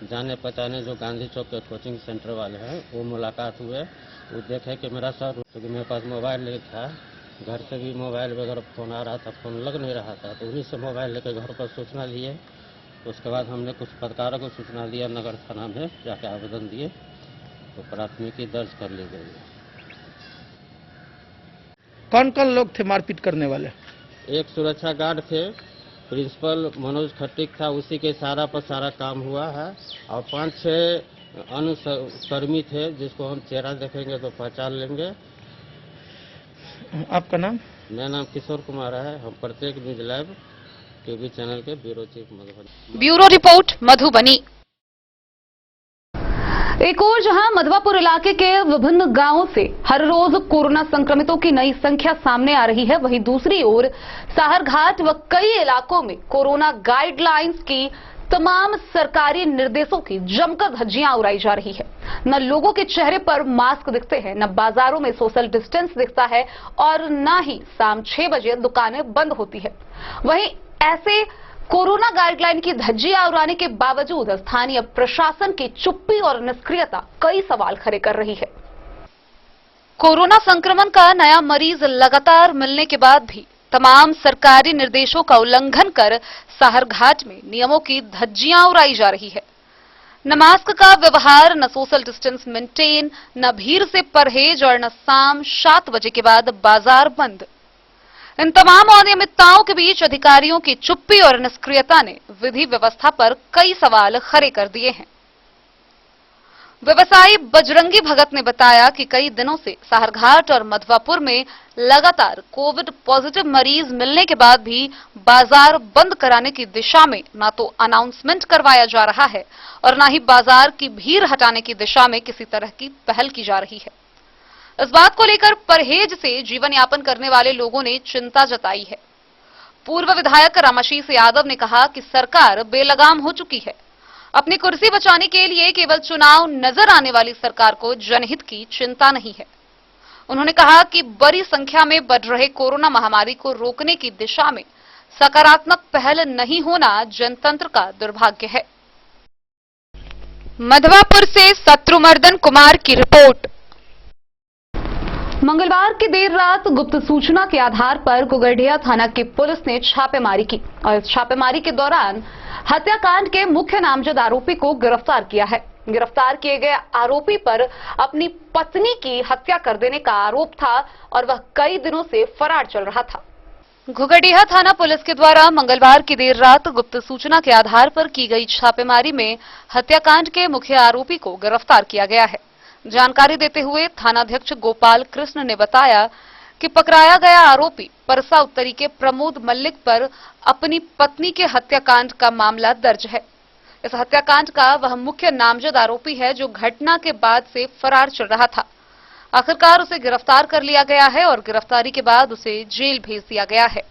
जाने पहचाने जो गांधी चौक के कोचिंग सेंटर वाले हैं, वो मुलाकात हुए। वो देखे कि मेरा सर, क्योंकि मेरे पास मोबाइल नहीं था, घर से भी मोबाइल वगैरह फ़ोन आ रहा था, फ़ोन लग नहीं रहा था, तो उन्हीं से मोबाइल लेकर घर पर सूचना लिए। उसके बाद हमने कुछ पत्रकारों को सूचना दिया, नगर थाना में जाके आवेदन दिए, तो प्राथमिकी दर्ज कर ली गई। कौन कौन लोग थे मारपीट करने वाले? एक सुरक्षा गार्ड थे, प्रिंसिपल मनोज खटिक था, उसी के इशारा पर सारा काम हुआ है। और 5-6 अनुकर्मी थे, जिसको हम चेहरा देखेंगे तो पहचान लेंगे। आपका नाम? मेरा नाम किशोर कुमार है। हम प्रत्येक न्यूज लाइव टीवी चैनल के bureau chief Madhubani. Bureau report Madhubani. एक और जहां मधवापुर इलाके के विभिन्न गांवों से हर रोज कोरोना संक्रमितों की नई संख्या सामने आ रही है, वहीं दूसरी ओर साहरघाट व कई इलाकों में कोरोना गाइडलाइंस की तमाम सरकारी निर्देशों की जमकर धज्जियां उड़ाई जा रही है। न लोगों के चेहरे पर मास्क दिखते हैं, न बाजारों में सोशल डिस्टेंस दिखता है और न ही शाम 6 बजे दुकानें बंद होती है। वहीं ऐसे कोरोना गाइडलाइन की धज्जियां उड़ाने के बावजूद स्थानीय प्रशासन की चुप्पी और निष्क्रियता कई सवाल खड़े कर रही है। कोरोना संक्रमण का नया मरीज लगातार मिलने के बाद भी तमाम सरकारी निर्देशों का उल्लंघन कर साहरघाट में नियमों की धज्जियां उड़ाई जा रही है। न मास्क का व्यवहार, न सोशल डिस्टेंस मेंटेन, न भीड़ से परहेज और न शाम 7 बजे के बाद बाजार बंद। इन तमाम अनियमितताओं के बीच अधिकारियों की चुप्पी और निष्क्रियता ने विधि व्यवस्था पर कई सवाल खड़े कर दिए हैं। व्यवसायी बजरंगी भगत ने बताया कि कई दिनों से साहरघाट और मधवापुर में लगातार कोविड पॉजिटिव मरीज मिलने के बाद भी बाजार बंद कराने की दिशा में न तो अनाउंसमेंट करवाया जा रहा है और न ही बाजार की भीड़ हटाने की दिशा में किसी तरह की पहल की जा रही है। इस बात को लेकर परहेज से जीवन यापन करने वाले लोगों ने चिंता जताई है। पूर्व विधायक रामाशीष यादव ने कहा कि सरकार बेलगाम हो चुकी है। अपनी कुर्सी बचाने के लिए केवल चुनाव नजर आने वाली सरकार को जनहित की चिंता नहीं है। उन्होंने कहा कि बड़ी संख्या में बढ़ रहे कोरोना महामारी को रोकने की दिशा में सकारात्मक पहल नहीं होना जनतंत्र का दुर्भाग्य है। मधवापुर से शत्रुमर्दन कुमार की रिपोर्ट। मंगलवार की देर रात गुप्त सूचना के आधार पर कुगरडिया थाना की पुलिस ने छापेमारी की और इस छापेमारी के दौरान हत्याकांड के मुख्य नामजद आरोपी को गिरफ्तार किया है। गिरफ्तार किए गए आरोपी पर अपनी पत्नी की हत्या कर देने का आरोप था और वह कई दिनों से फरार चल रहा था। घुगडिया थाना पुलिस के द्वारा मंगलवार की देर रात गुप्त सूचना के आधार पर की गई छापेमारी में हत्याकांड के मुख्य आरोपी को गिरफ्तार किया गया है। जानकारी देते हुए थानाध्यक्ष गोपाल कृष्ण ने बताया कि पकड़ाया गया आरोपी परसा उत्तरी के प्रमोद मल्लिक पर अपनी पत्नी के हत्याकांड का मामला दर्ज है। इस हत्याकांड का वह मुख्य नामजद आरोपी है जो घटना के बाद से फरार चल रहा था। आखिरकार उसे गिरफ्तार कर लिया गया है और गिरफ्तारी के बाद उसे जेल भेज दिया गया है।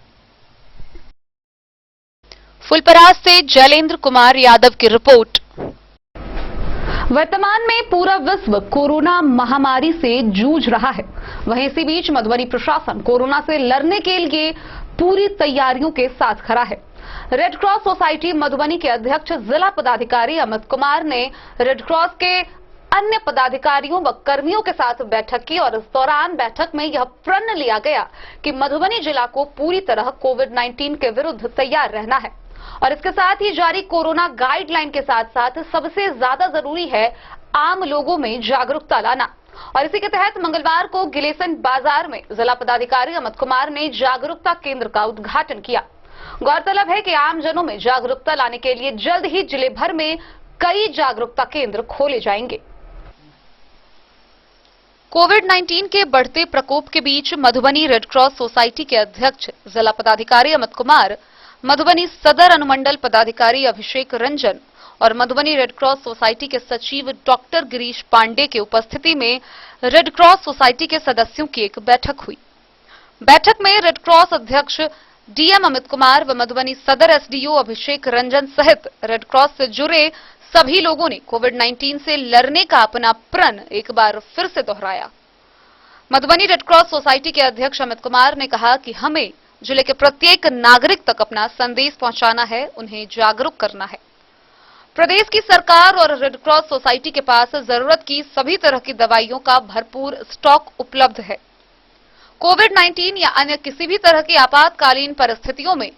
फुलपरास से जैलेंद्र कुमार यादव की रिपोर्ट। वर्तमान में पूरा विश्व कोरोना महामारी से जूझ रहा है। वहीं इसी बीच मधुबनी प्रशासन कोरोना से लड़ने के लिए पूरी तैयारियों के साथ खड़ा है। रेड क्रॉस सोसाइटी मधुबनी के अध्यक्ष जिला पदाधिकारी अमित कुमार ने रेड क्रॉस के अन्य पदाधिकारियों व कर्मियों के साथ बैठक की और इस दौरान बैठक में यह प्रण लिया गया कि मधुबनी जिला को पूरी तरह कोविड-19 के विरुद्ध तैयार रहना है और इसके साथ ही जारी कोरोना गाइडलाइन के साथ साथ सबसे ज्यादा जरूरी है आम लोगों में जागरूकता लाना। और इसी के तहत मंगलवार को गिलेसन बाजार में जिला पदाधिकारी अमित कुमार ने जागरूकता केंद्र का उद्घाटन किया। गौरतलब है कि आम जनों में जागरूकता लाने के लिए जल्द ही जिले भर में कई जागरूकता केंद्र खोले जाएंगे। कोविड-19 के बढ़ते प्रकोप के बीच मधुबनी रेड क्रॉस सोसाइटी के अध्यक्ष जिला पदाधिकारी अमित कुमार, मधुबनी सदर अनुमंडल पदाधिकारी अभिषेक रंजन और मधुबनी रेड क्रॉस सोसाइटी के सचिव डॉक्टर गिरीश पांडे की उपस्थिति में रेड क्रॉस सोसाइटी के सदस्यों की एक बैठक हुई। बैठक में रेड क्रॉस अध्यक्ष डीएम अमित कुमार व मधुबनी सदर एसडीओ अभिषेक रंजन सहित रेड क्रॉस से जुड़े सभी लोगों ने कोविड-19 से लड़ने का अपना प्रण एक बार फिर से दोहराया। मधुबनी रेड क्रॉस सोसाइटी के अध्यक्ष अमित कुमार ने कहा कि हमें जिले के प्रत्येक नागरिक तक अपना संदेश पहुंचाना है, उन्हें जागरूक करना है। प्रदेश की सरकार और रेड क्रॉस सोसाइटी के पास जरूरत की सभी तरह की दवाइयों का भरपूर स्टॉक उपलब्ध है। कोविड-19 या अन्य किसी भी तरह की आपातकालीन परिस्थितियों में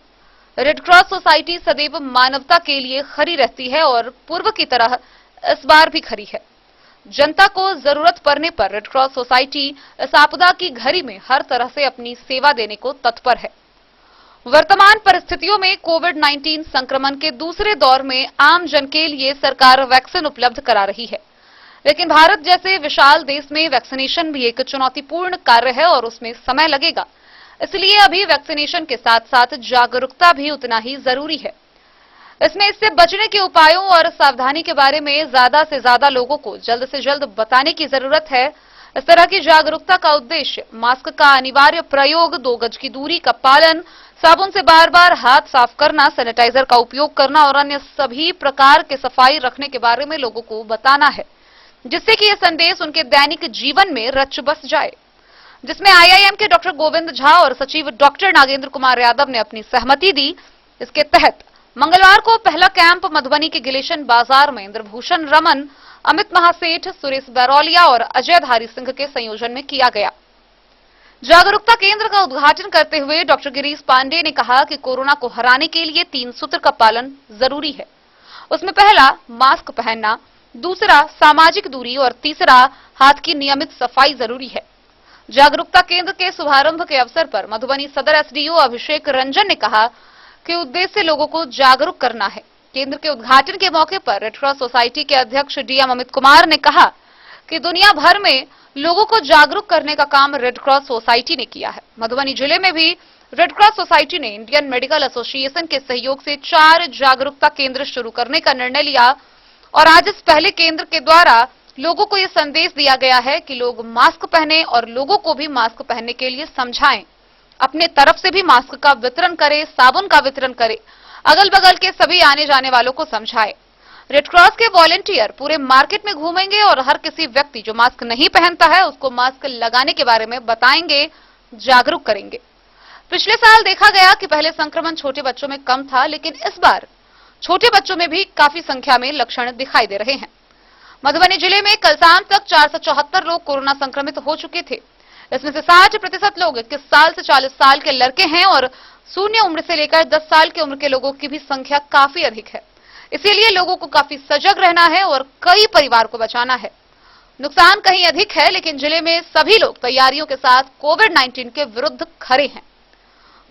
रेड क्रॉस सोसाइटी सदैव मानवता के लिए खड़ी रहती है और पूर्व की तरह इस बार भी खड़ी है। जनता को जरूरत पड़ने पर रेड क्रॉस सोसाइटी इस आपदा की घड़ी में हर तरह से अपनी सेवा देने को तत्पर है। वर्तमान परिस्थितियों में कोविड-19 संक्रमण के दूसरे दौर में आम जन के लिए सरकार वैक्सीन उपलब्ध करा रही है। लेकिन भारत जैसे विशाल देश में वैक्सीनेशन भी एक चुनौतीपूर्ण कार्य है और उसमें समय लगेगा। इसलिए अभी वैक्सीनेशन के साथ साथ जागरूकता भी उतना ही जरूरी है। इसमें इससे बचने के उपायों और सावधानी के बारे में ज्यादा से ज्यादा लोगों को जल्द से जल्द बताने की जरूरत है। इस तरह की जागरूकता का उद्देश्य मास्क का अनिवार्य प्रयोग, 2 गज की दूरी का पालन, साबुन से बार बार हाथ साफ करना, सैनिटाइजर का उपयोग करना और अन्य सभी प्रकार के सफाई रखने के बारे में लोगों को बताना है, जिससे कि यह संदेश उनके दैनिक जीवन में रच बस जाए। जिसमें IIM के डॉक्टर गोविंद झा और सचिव डॉक्टर नागेंद्र कुमार यादव ने अपनी सहमति दी। इसके तहत मंगलवार को पहला कैंप मधुबनी के गिलेशन बाजार में इंद्रभूषण रमन, अमित महासेठ, सुरेश बैरौलिया और अजय धारी सिंह के संयोजन में किया गया। जागरूकता केंद्र का उद्घाटन करते हुए डॉक्टर गिरीश पांडे ने कहा कि कोरोना को हराने के लिए 3 सूत्र का पालन जरूरी है। उसमें पहला मास्क पहनना, दूसरा सामाजिक दूरी और तीसरा हाथ की नियमित सफाई जरूरी है। जागरूकता केंद्र के शुभारंभ के अवसर पर मधुबनी सदर SDO अभिषेक रंजन ने कहा कि उद्देश्य लोगों को जागरूक करना है। केंद्र के उद्घाटन के मौके पर रेड क्रॉस सोसाइटी के अध्यक्ष DM अमित कुमार ने कहा कि दुनिया भर में लोगों को जागरूक करने का काम रेड क्रॉस सोसाइटी ने किया है। मधुबनी जिले में भी रेड क्रॉस सोसाइटी ने इंडियन मेडिकल एसोसिएशन के सहयोग से 4 जागरूकता केंद्र शुरू करने का निर्णय लिया और आज इस पहले केंद्र के द्वारा लोगों को यह संदेश दिया गया है कि लोग मास्क पहने और लोगों को भी मास्क पहनने के लिए समझाएं। अपने तरफ से भी मास्क का वितरण करें, साबुन का वितरण करें, अगल बगल के सभी आने जाने वालों को समझाएं। रेड क्रॉस के वॉलंटियर पूरे मार्केट में घूमेंगे और हर किसी व्यक्ति जो मास्क नहीं पहनता है उसको मास्क लगाने के बारे में बताएंगे, जागरूक करेंगे। पिछले साल देखा गया कि पहले संक्रमण छोटे बच्चों में कम था, लेकिन इस बार छोटे बच्चों में भी काफी संख्या में लक्षण दिखाई दे रहे हैं। मधुबनी जिले में कल शाम तक 474 लोग कोरोना संक्रमित हो चुके थे। इसमें से 60% लोग 21 साल से 40 साल के लड़के हैं और शून्य उम्र से लेकर 10 साल की उम्र के लोगों की भी संख्या काफी अधिक है। इसीलिए लोगों को काफी सजग रहना है और कई परिवार को बचाना है। नुकसान कहीं अधिक है, लेकिन जिले में सभी लोग तैयारियों के साथ कोविड-19 के विरुद्ध खड़े हैं।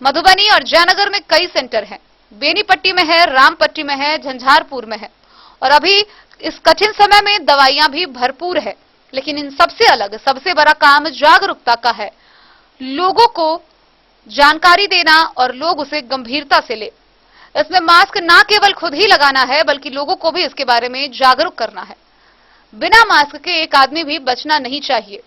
मधुबनी और जयनगर में कई सेंटर हैं, बेनीपट्टी में है, रामपट्टी में है, झंझारपुर में है और अभी इस कठिन समय में दवाइयां भी भरपूर है। लेकिन इन सबसे अलग सबसे बड़ा काम जागरूकता का है। लोगों को जानकारी देना और लोग उसे गंभीरता से ले। इसमें मास्क ना केवल खुद ही लगाना है बल्कि लोगों को भी इसके बारे में जागरूक करना है। बिना मास्क के एक आदमी भी बचना नहीं चाहिए।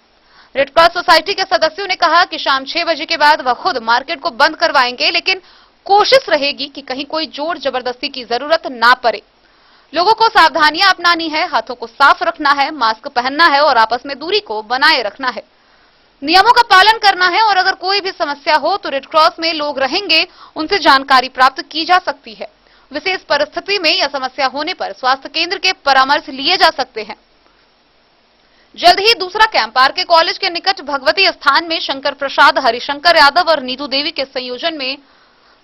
रेड क्रॉस सोसाइटी के सदस्यों ने कहा कि शाम 6 बजे के बाद वह खुद मार्केट को बंद करवाएंगे, लेकिन कोशिश रहेगी कि कहीं कोई जोर जबरदस्ती की जरूरत ना पड़े। लोगों को सावधानियां अपनानी है, हाथों को साफ रखना है, मास्क पहनना है और आपस में दूरी को बनाए रखना है। नियमों का पालन करना है और अगर कोई भी समस्या हो तो रेड क्रॉस में लोग रहेंगे, उनसे जानकारी प्राप्त की जा सकती है। विशेष परिस्थिति में या समस्या होने पर स्वास्थ्य केंद्र के परामर्श लिए जा सकते हैं। जल्द ही दूसरा कैंप RK कॉलेज के निकट भगवती स्थान में शंकर प्रसाद, हरिशंकर यादव और नीतू देवी के संयोजन में,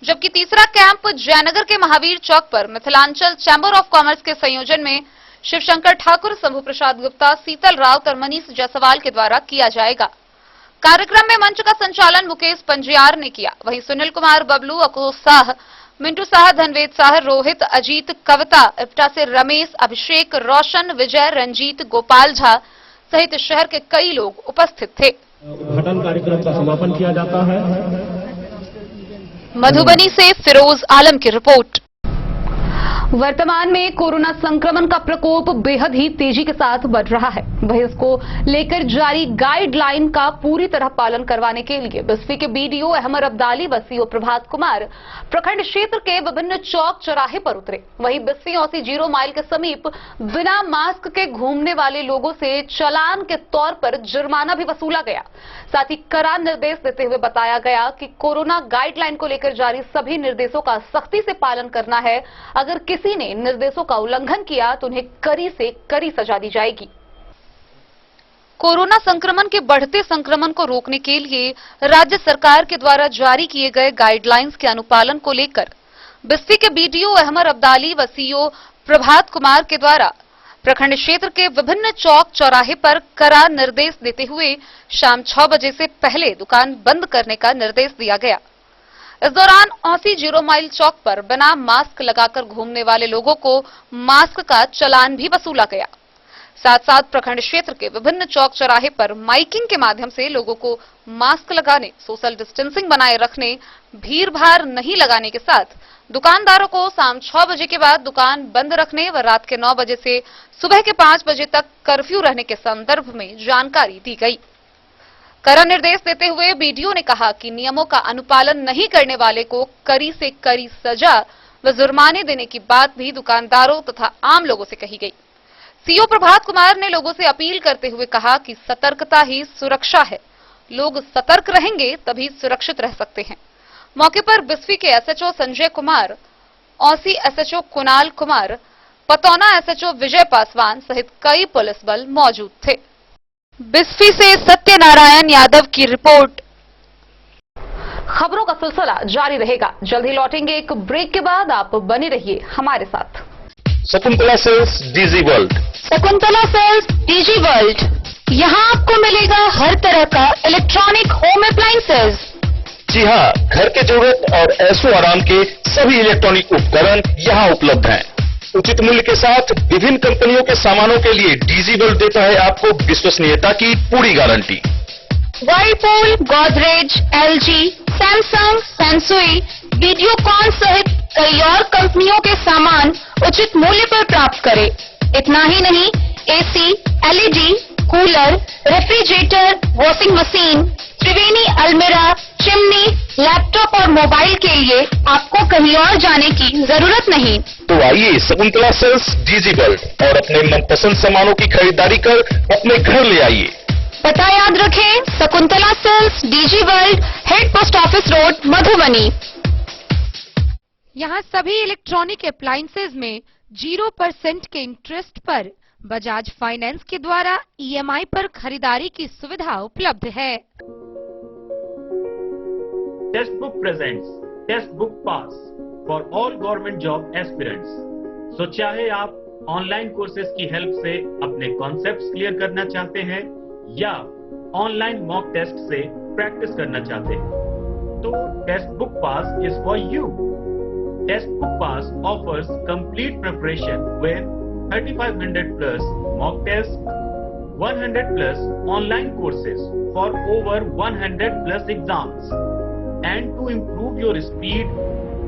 जबकि तीसरा कैंप जयनगर के महावीर चौक पर मिथिलांचल चैंबर ऑफ कॉमर्स के संयोजन में शिवशंकर ठाकुर, शंभू प्रसाद गुप्ता, शीतल राउत और मनीष जायसवाल के द्वारा किया जाएगा। कार्यक्रम में मंच का संचालन मुकेश पंजियार ने किया। वहीं सुनील कुमार, बबलू, अकुल शाह, मिंटू शाह, धनवेद शाह, रोहित, अजीत, कविता, इप्टा से रमेश, अभिषेक, रोशन, विजय, रंजीत, गोपाल झा सहित शहर के कई लोग उपस्थित थे। उद्घाटन कार्यक्रम का समापन किया जाता है। मधुबनी से फिरोज आलम की रिपोर्ट। वर्तमान में कोरोना संक्रमण का प्रकोप बेहद ही तेजी के साथ बढ़ रहा है। वहीं इसको लेकर जारी गाइडलाइन का पूरी तरह पालन करवाने के लिए बिस्फी के BDO अहमद अब्दाली व CO प्रभात कुमार प्रखंड क्षेत्र के विभिन्न चौक चौराहे पर उतरे। वहीं बिस्फी औसी 0 माइल के समीप बिना मास्क के घूमने वाले लोगों से चालान के तौर पर जुर्माना भी वसूला गया। साथ ही कड़ा निर्देश देते हुए बताया गया कि कोरोना गाइडलाइन को लेकर जारी सभी निर्देशों का सख्ती से पालन करना है। अगर किसी ने निर्देशों का उल्लंघन किया तो उन्हें कड़ी से कड़ी सजा दी जाएगी। कोरोना संक्रमण के बढ़ते संक्रमण को रोकने के लिए राज्य सरकार के द्वारा जारी किए गए गाइडलाइंस के अनुपालन को लेकर बिस्फी के BDO अहमद अब्दाली व CO प्रभात कुमार के द्वारा प्रखंड क्षेत्र के विभिन्न चौक चौराहे पर कड़ा निर्देश देते हुए शाम 6 बजे से पहले दुकान बंद करने का निर्देश दिया गया। इस दौरान औसी 0 माइल चौक पर बिना मास्क लगाकर घूमने वाले लोगों को मास्क का चालान भी वसूला गया। साथ साथ प्रखंड क्षेत्र के विभिन्न चौक चौराहे पर माइकिंग के माध्यम से लोगों को मास्क लगाने, सोशल डिस्टेंसिंग बनाए रखने, भीड़ भाड़ नहीं लगाने के साथ दुकानदारों को शाम 6 बजे के बाद दुकान बंद रखने व रात के 9 बजे से सुबह के 5 बजे तक कर्फ्यू रहने के संदर्भ में जानकारी दी गई। कड़ा निर्देश देते हुए बीडीओ ने कहा कि नियमों का अनुपालन नहीं करने वाले को कड़ी से कड़ी सजा व जुर्माने देने की बात भी दुकानदारों तथा आम लोगों से कही गई। सीओ प्रभात कुमार ने लोगों से अपील करते हुए कहा कि सतर्कता ही सुरक्षा है, लोग सतर्क रहेंगे तभी सुरक्षित रह सकते हैं। मौके पर बिस्फी के SHO Sanjay Kumar, Ausi SHO Kunal Kumar, Pataona SHO Vijay Paswan सहित कई पुलिस बल मौजूद थे। बिस्फी से सत्यनारायण यादव की रिपोर्ट। खबरों का सिलसिला जारी रहेगा, जल्द ही लौटेंगे एक ब्रेक के बाद, आप बने रहिए हमारे साथ। Shakuntala sales DG world. Shakuntala sales DG world, यहाँ आपको मिलेगा हर तरह का इलेक्ट्रॉनिक होम अप्लायंसेज। जी हाँ, घर के जरूरत और ऐशो आराम के सभी इलेक्ट्रॉनिक उपकरण यहाँ उपलब्ध हैं। उचित मूल्य के साथ विभिन्न कंपनियों के सामानों के लिए डीजी वर्ल्ड देता है आपको विश्वसनीयता की पूरी guarantee. Whirlpool, Godrej, LG, Samsung, सैमसुई, वीडियोकॉन सहित कई और कंपनियों के सामान उचित मूल्य पर प्राप्त करें। इतना ही नहीं, AC, LED, cooler, refrigerator, washing machine, Triveni अलमीरा, चिमनी, लैपटॉप और मोबाइल के लिए आपको कहीं और जाने की जरूरत नहीं। तो आइए शकुंतला सेल्स डीजी वर्ल्ड और अपने मनपसंद सामानों की खरीदारी कर अपने घर ले आइए। पता याद रखें, Shakuntala sales DG world, head post office road, Madhubani. यहाँ सभी इलेक्ट्रॉनिक अप्लायंसेज में 0% के इंटरेस्ट पर बजाज फाइनेंस के द्वारा ईएमआई पर खरीदारी की सुविधा उपलब्ध है। Testbook presents test book pass for all government job aspirants. So चाहे आप ऑनलाइन कोर्सेज की हेल्प से अपने कॉन्सेप्ट्स क्लियर करना चाहते हैं या ऑनलाइन मॉक टेस्ट से प्रैक्टिस करना चाहते हैं, तो test book pass is for you. Test book pass offers complete preparation with 3500 plus mock tests, 100 plus online courses for over 100 plus exams. And to improve your speed,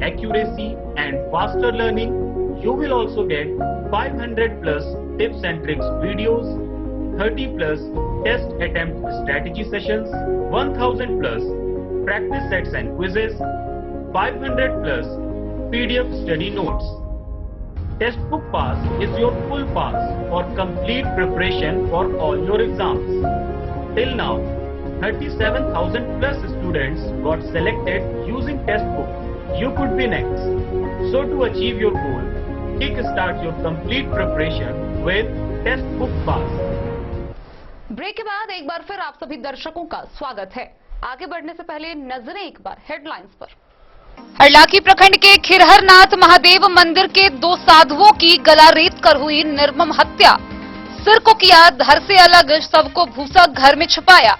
accuracy and faster learning, you will also get 500 plus tips and tricks videos, 30 plus test attempt strategy sessions, 1000 plus practice sets and quizzes, 500 plus PDF study notes. Test book pass is your full pass for complete preparation for all your exams. Till now, 37,000 plus students got selected using test book. You could be next. So to achieve your goal, kickstart your complete preparation with test book pass. Break के बाद एक बार फिर आप सभी दर्शकों का स्वागत है। आगे बढ़ने से पहले नजरें एक बार हेडलाइंस पर। हरलाखी प्रखंड के खिरहरनाथ महादेव मंदिर के 2 साधुओं की गला रेत कर हुई निर्मम हत्या। सिर को किया धड़ से अलग, शव को भूसा घर में छुपाया।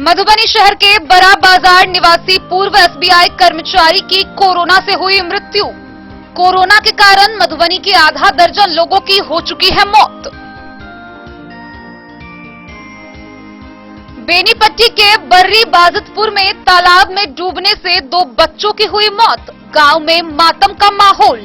मधुबनी शहर के बड़ा बाजार निवासी पूर्व एसबीआई कर्मचारी की कोरोना से हुई मृत्यु। कोरोना के कारण मधुबनी के आधा दर्जन लोगों की हो चुकी है मौत। बेनीपट्टी के बर्री बाजितपुर में तालाब में डूबने से 2 बच्चों की हुई मौत। गांव में मातम का माहौल।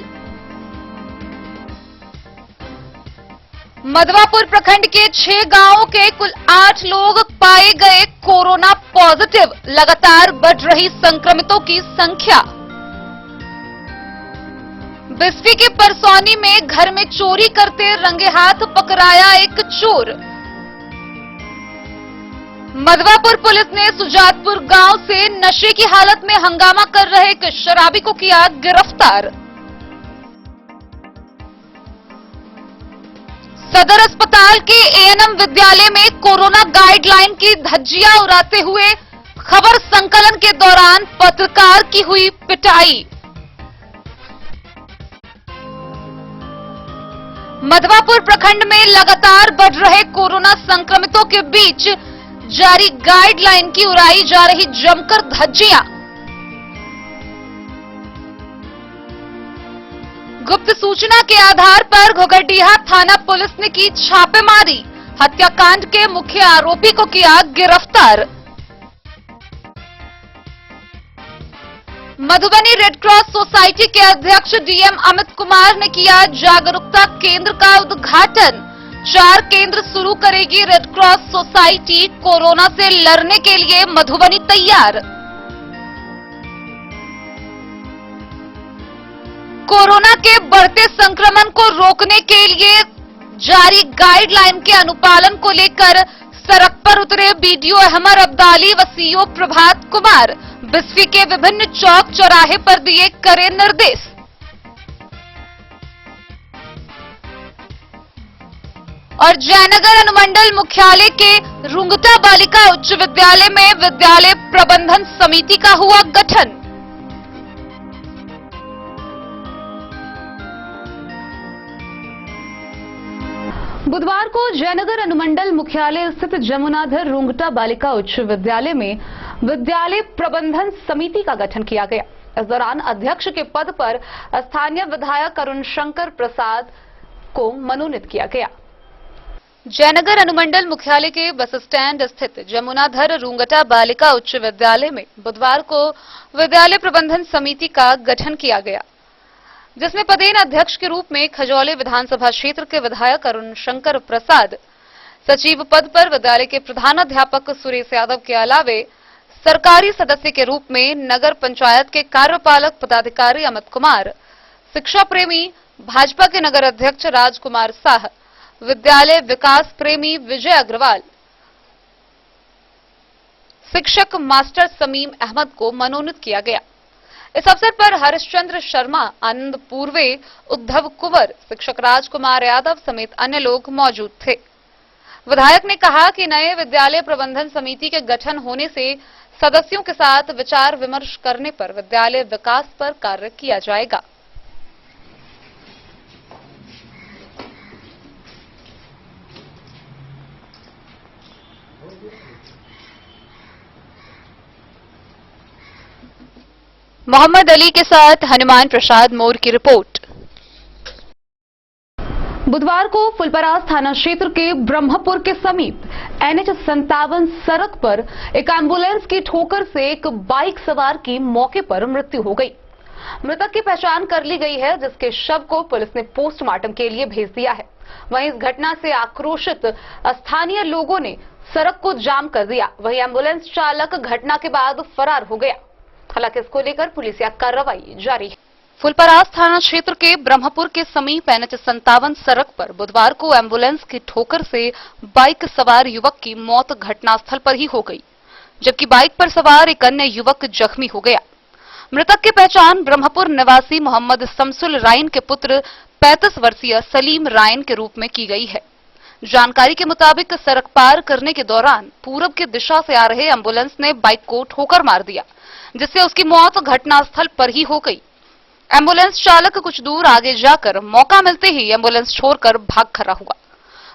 मधवापुर प्रखंड के 6 गांवों के कुल 8 लोग पाए गए कोरोना पॉजिटिव। लगातार बढ़ रही संक्रमितों की संख्या। बिस्फी के परसौनी में घर में चोरी करते रंगे हाथ पकड़ाया एक चोर। मधवापुर पुलिस ने सुजातपुर गांव से नशे की हालत में हंगामा कर रहे एक शराबी को किया गिरफ्तार। सदर अस्पताल के एएनएम विद्यालय में कोरोना गाइडलाइन की धज्जियां उड़ाते हुए खबर संकलन के दौरान पत्रकार की हुई पिटाई। मधवापुर प्रखंड में लगातार बढ़ रहे कोरोना संक्रमितों के बीच जारी गाइडलाइन की उड़ाई जा रही जमकर धज्जियां। गुप्त सूचना के आधार पर घोघरडीहा थाना पुलिस ने की छापेमारी, हत्याकांड के मुख्य आरोपी को किया गिरफ्तार। मधुबनी रेड क्रॉस सोसाइटी के अध्यक्ष डीएम अमित कुमार ने किया जागरूकता केंद्र का उद्घाटन। 4 केंद्र शुरू करेगी रेड क्रॉस सोसाइटी, कोरोना से लड़ने के लिए मधुबनी तैयार। कोरोना के बढ़ते संक्रमण को रोकने के लिए जारी गाइडलाइन के अनुपालन को लेकर सड़क पर उतरे बीडीओ अहमद अब्दाली व सीओ प्रभात कुमार। बिस्फी के विभिन्न चौक चौराहे पर दिए कड़े निर्देश। और जयनगर अनुमंडल मुख्यालय के रुंगटा बालिका उच्च विद्यालय में विद्यालय प्रबंधन समिति का हुआ गठन। बुधवार को जयनगर अनुमंडल मुख्यालय स्थित जमुनाधर रुंगटा बालिका उच्च विद्यालय में विद्यालय प्रबंधन समिति का गठन किया गया। इस दौरान अध्यक्ष के पद पर स्थानीय विधायक अरुण शंकर प्रसाद को मनोनीत किया गया। जयनगर अनुमंडल मुख्यालय के बस स्टैंड स्थित जमुनाधर रुंगटा बालिका उच्च विद्यालय में बुधवार को विद्यालय प्रबंधन समिति का गठन किया गया, जिसमें पदेन अध्यक्ष के रूप में खजौली विधानसभा क्षेत्र के विधायक अरुण शंकर प्रसाद, सचिव पद पर विद्यालय के प्रधानाध्यापक सुरेश यादव के अलावे सरकारी सदस्य के रूप में नगर पंचायत के कार्यपालक पदाधिकारी अमित कुमार, शिक्षा प्रेमी भाजपा के नगर अध्यक्ष राजकुमार शाह, विद्यालय विकास प्रेमी विजय अग्रवाल, शिक्षक मास्टर समीम अहमद को मनोनीत किया गया। इस अवसर पर हरिश्चंद्र शर्मा, आनंद पूर्वे, उद्धव कुंवर, शिक्षक राजकुमार यादव समेत अन्य लोग मौजूद थे। विधायक ने कहा कि नए विद्यालय प्रबंधन समिति के गठन होने से सदस्यों के साथ विचार विमर्श करने पर विद्यालय विकास पर कार्य किया जाएगा। मोहम्मद अली के साथ हनुमान प्रसाद मोर की रिपोर्ट। बुधवार को फुलपरास थाना क्षेत्र के ब्रह्मपुर के समीप NH 57 सड़क पर एक एम्बुलेंस की ठोकर से एक बाइक सवार की मौके पर मृत्यु हो गई। मृतक की पहचान कर ली गई है, जिसके शव को पुलिस ने पोस्टमार्टम के लिए भेज दिया है। वहीं इस घटना से आक्रोशित स्थानीय लोगों ने सड़क को जाम कर दिया। वहीं एम्बुलेंस चालक घटना के बाद फरार हो गया। हालांकि इसको लेकर पुलिसिया कार्रवाई जारी है। फुलपरास थाना क्षेत्र के ब्रह्मपुर के समीप NH 57 सड़क पर बुधवार को एम्बुलेंस की ठोकर से बाइक सवार युवक की मौत घटनास्थल पर ही हो गई, जबकि बाइक पर सवार एक अन्य युवक जख्मी हो गया। मृतक की पहचान ब्रह्मपुर निवासी मोहम्मद शमसुल रायन के पुत्र 35 वर्षीय सलीम रायन के रूप में की गई है। जानकारी के मुताबिक सड़क पार करने के दौरान पूरब की दिशा से आ रहे एम्बुलेंस ने बाइक को ठोकर मार दिया, जिससे उसकी मौत घटनास्थल पर ही हो गई। एम्बुलेंस चालक कुछ दूर आगे जाकर मौका मिलते ही एम्बुलेंस छोड़कर भाग खड़ा हुआ।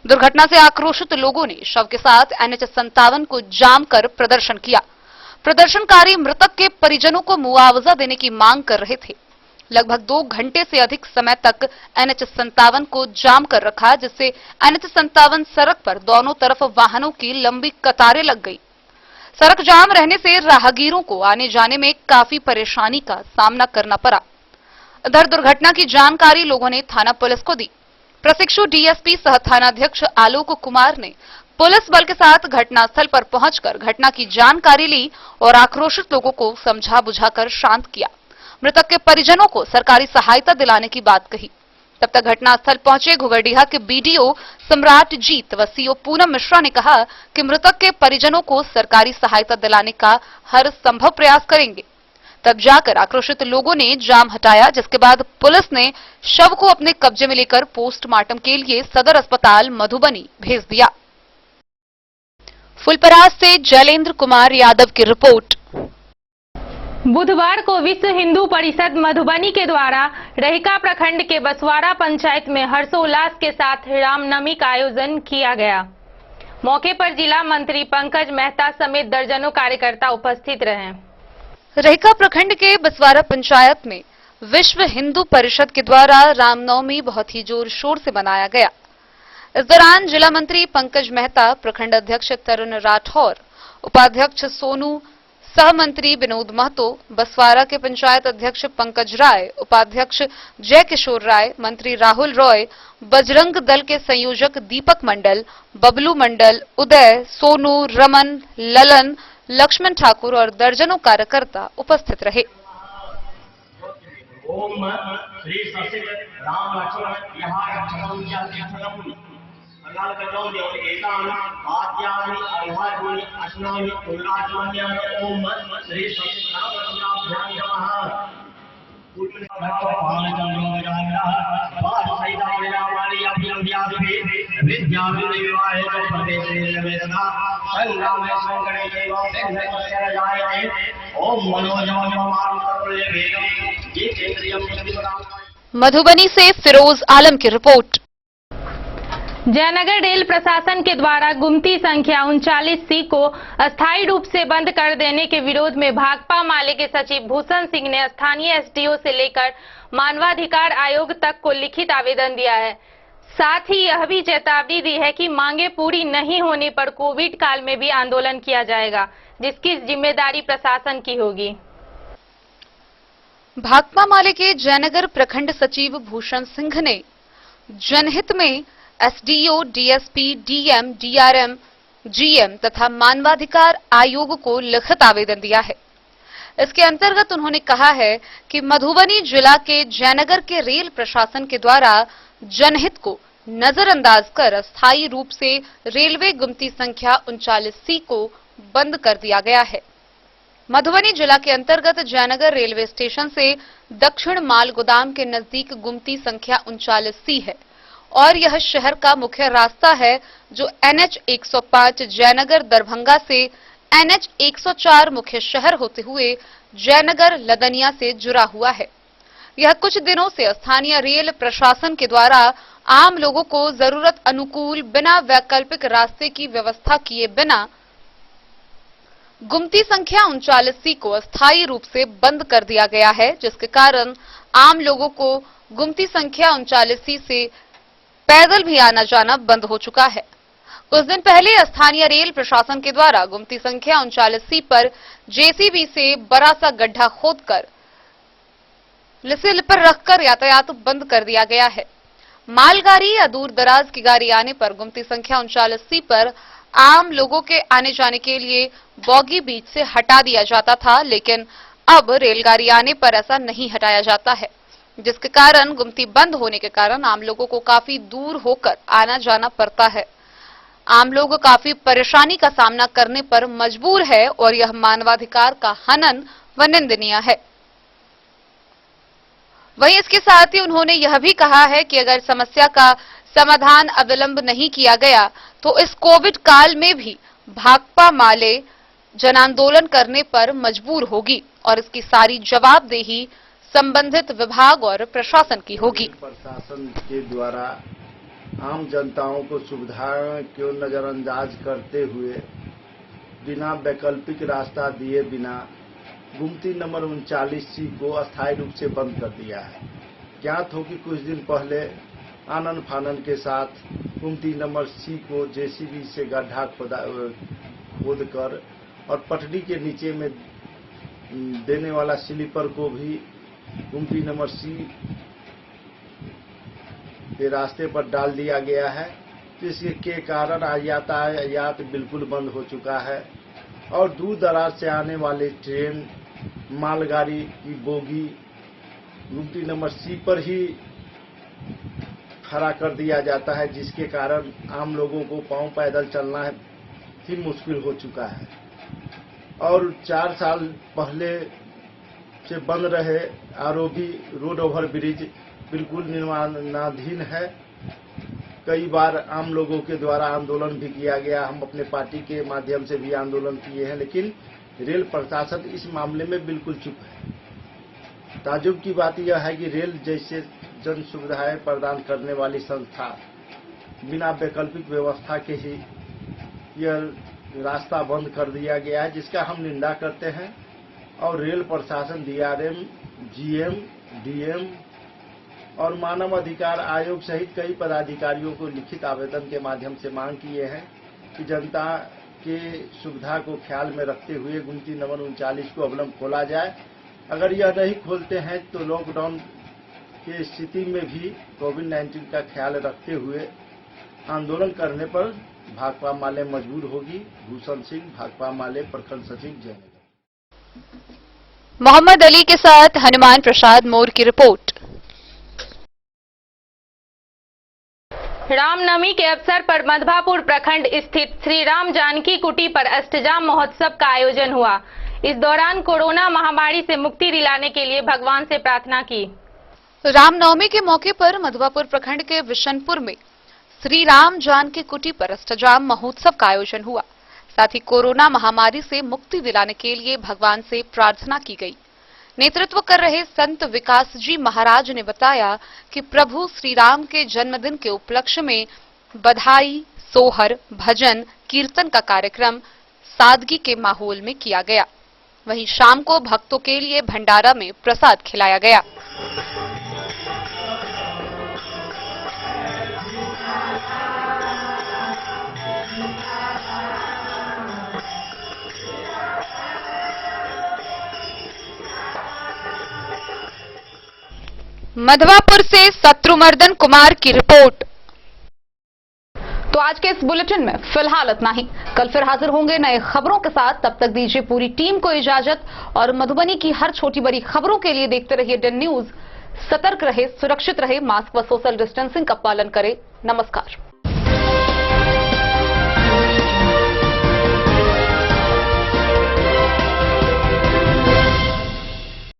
दुर्घटना से आक्रोशित लोगों ने शव के साथ NH 57 को जाम कर प्रदर्शन किया। प्रदर्शनकारी मृतक के परिजनों को मुआवजा देने की मांग कर रहे थे। लगभग 2 घंटे से अधिक समय तक NH 57 को जाम कर रखा, जिससे NH 57 सड़क पर दोनों तरफ वाहनों की लंबी कतारें लग गई। सड़क जाम रहने से राहगीरों को आने जाने में काफी परेशानी का सामना करना पड़ा। इधर दुर्घटना की जानकारी लोगों ने थाना पुलिस को दी। प्रशिक्षु डीएसपी सह थानाध्यक्ष आलोक कुमार ने पुलिस बल के साथ घटनास्थल पर पहुंचकर घटना की जानकारी ली और आक्रोशित लोगों को समझा बुझाकर शांत किया। मृतक के परिजनों को सरकारी सहायता दिलाने की बात कही। तब तक घटनास्थल पहुंचे घोघरडीहा के बीडीओ सम्राट जीत व सीओ पूनम मिश्रा ने कहा कि मृतक के परिजनों को सरकारी सहायता दिलाने का हर संभव प्रयास करेंगे। तब जाकर आक्रोशित लोगों ने जाम हटाया, जिसके बाद पुलिस ने शव को अपने कब्जे में लेकर पोस्टमार्टम के लिए सदर अस्पताल मधुबनी भेज दिया। फुलपरास से जैलेंद्र कुमार यादव की रिपोर्ट। बुधवार को विश्व हिंदू परिषद मधुबनी के द्वारा रहिका प्रखंड के बसवाड़ा पंचायत में हर्षोल्लास के साथ रामनवमी का आयोजन किया गया। मौके पर जिला मंत्री पंकज मेहता समेत दर्जनों कार्यकर्ता उपस्थित रहे। रहिका प्रखंड के बसवाड़ा पंचायत में विश्व हिंदू परिषद के द्वारा रामनवमी बहुत ही जोर शोर से मनाया गया। इस दौरान जिला मंत्री पंकज मेहता, प्रखंड अध्यक्ष तरुण राठौर, उपाध्यक्ष सोनू, सह मंत्री विनोद महतो, बसवारा के पंचायत अध्यक्ष पंकज राय, उपाध्यक्ष जय किशोर राय, मंत्री राहुल रॉय, बजरंग दल के संयोजक दीपक मंडल, बबलू मंडल, उदय, सोनू, रमन, ललन, लक्ष्मण ठाकुर और दर्जनों कार्यकर्ता उपस्थित रहे। ओम श्री ससित राम लक्ष्मण यहाँ ओम श्री मधुबनी से फिरोज आलम की रिपोर्ट। जयनगर रेल प्रशासन के द्वारा गुमती संख्या 39C को अस्थायी रूप से बंद कर देने के विरोध में भाकपा माले के सचिव भूषण सिंह ने स्थानीय एसडीओ से लेकर मानवाधिकार आयोग तक को लिखित आवेदन दिया है। साथ ही यह भी चेतावनी दी है कि मांगे पूरी नहीं होने पर कोविड काल में भी आंदोलन किया जाएगा, जिसकी जिम्मेदारी प्रशासन की होगी। भाकपा माले के जयनगर प्रखंड सचिव भूषण सिंह ने जनहित में SDO, DSP, DM, DRM, GM तथा मानवाधिकार आयोग को लिखित आवेदन दिया है। इसके अंतर्गत उन्होंने कहा है कि मधुबनी जिला के जयनगर के रेल प्रशासन के द्वारा जनहित को नजरअंदाज कर अस्थायी रूप से रेलवे गुमती संख्या 39C को बंद कर दिया गया है। मधुबनी जिला के अंतर्गत जयनगर रेलवे स्टेशन से दक्षिण माल गोदाम के नजदीक गुमती संख्या 39C है और यह शहर का मुख्य रास्ता है जो NH 105 जयनगर दरभंगा से NH 104 मुख्य शहर होते हुए जयनगर लदनिया से जुड़ा हुआ है। यह कुछ दिनों से स्थानीय रेल प्रशासन के द्वारा आम लोगों को जरूरत अनुकूल बिना वैकल्पिक रास्ते की व्यवस्था किए बिना गुमती संख्या 39C को अस्थायी रूप से बंद कर दिया गया है, जिसके कारण आम लोगों को गुमती संख्या 39C से पैदल भी आना जाना बंद हो चुका है। कुछ दिन पहले स्थानीय रेल प्रशासन के द्वारा गुमती संख्या 39C पर जेसीबी से बड़ा सा गड्ढा खोदकर लिसिल पर रखकर यातायात बंद कर दिया गया है। मालगाड़ी या दूर दराज की गाड़ी आने पर गुमती संख्या 39C पर आम लोगों के आने जाने के लिए बॉगी बीच से हटा दिया जाता था, लेकिन अब रेलगाड़ी आने पर ऐसा नहीं हटाया जाता है, जिसके कारण गुमती बंद होने के कारण आम लोगों को काफी दूर होकर आना जाना पड़ता है। आम लोग काफी परेशानी का सामना करने पर मजबूर है और यह मानवाधिकार का हनन व निंदनीय है। वहीं इसके साथ ही उन्होंने यह भी कहा है कि अगर समस्या का समाधान अविलंब नहीं किया गया तो इस कोविड काल में भी भाकपा माले जन आंदोलन करने पर मजबूर होगी और इसकी सारी जवाबदेही संबंधित विभाग और प्रशासन की होगी। प्रशासन के द्वारा आम जनताओं को सुविधाएं क्यों नजरअंदाज करते हुए बिना वैकल्पिक रास्ता दिए बिना गुमती नंबर 39C को अस्थायी रूप से बंद कर दिया है। ज्ञात हो कि कुछ दिन पहले आनन फानन के साथ गुमती नंबर C को जेसीबी से गड्ढा खोद कर और पटरी के नीचे में देने वाला स्लीपर को भी गुमती नंबर C के रास्ते पर डाल दिया गया है, जिसके कारण यातायात बिल्कुल बंद हो चुका है और दूर दराज से आने वाले ट्रेन, मालगाड़ी की बोगी गुमती नंबर C पर ही खड़ा कर दिया जाता है, जिसके कारण आम लोगों को पांव पैदल चलना ही मुश्किल हो चुका है। और 4 साल पहले से बंद रहे आरओबी रोड ओवर ब्रिज बिल्कुल निर्माणाधीन है। कई बार आम लोगों के द्वारा आंदोलन भी किया गया, हम अपने पार्टी के माध्यम से भी आंदोलन किए हैं, लेकिन रेल प्रशासन इस मामले में बिल्कुल चुप है। ताज्जुब की बात यह है कि रेल जैसे जन सुविधाएं प्रदान करने वाली संस्था बिना वैकल्पिक व्यवस्था के ही यह रास्ता बंद कर दिया गया है, जिसका हम निंदा करते हैं। और रेल प्रशासन, डीआरएम, जीएम, डीएम और मानव अधिकार आयोग सहित कई पदाधिकारियों को लिखित आवेदन के माध्यम से मांग किए हैं कि जनता के सुविधा को ख्याल में रखते हुए गुमती नंबर 39 को अवलंब खोला जाए। अगर यह नहीं खोलते हैं तो लॉकडाउन की स्थिति में भी कोविड-19 का ख्याल रखते हुए आंदोलन करने पर भाकपा माले मजबूर होगी। भूषण सिंह, भाकपा माले प्रखंड सचिव, जयनगर। मोहम्मद अली के साथ हनुमान प्रसाद मोर की रिपोर्ट। रामनवमी के अवसर पर मधवापुर प्रखंड स्थित श्री राम जानकी कुटी पर अष्टजाम महोत्सव का आयोजन हुआ। इस दौरान कोरोना महामारी से मुक्ति दिलाने के लिए भगवान से प्रार्थना की। रामनवमी के मौके पर मधवापुर प्रखंड के विशनपुर में श्री राम जानकी कुटी पर अष्टजाम महोत्सव का आयोजन हुआ। साथ ही कोरोना महामारी से मुक्ति दिलाने के लिए भगवान से प्रार्थना की गई। नेतृत्व कर रहे संत विकास जी महाराज ने बताया कि प्रभु श्री राम के जन्मदिन के उपलक्ष्य में बधाई, सोहर, भजन, कीर्तन का कार्यक्रम सादगी के माहौल में किया गया। वहीं शाम को भक्तों के लिए भंडारा में प्रसाद खिलाया गया। मधवापुर से शत्रुमर्दन कुमार की रिपोर्ट। तो आज के इस बुलेटिन में फिलहाल इतना ही। कल फिर हाजिर होंगे नए खबरों के साथ। तब तक दीजिए पूरी टीम को इजाजत और मधुबनी की हर छोटी बड़ी खबरों के लिए देखते रहिए डन न्यूज। सतर्क रहे, सुरक्षित रहे, मास्क व सोशल डिस्टेंसिंग का पालन करें। नमस्कार।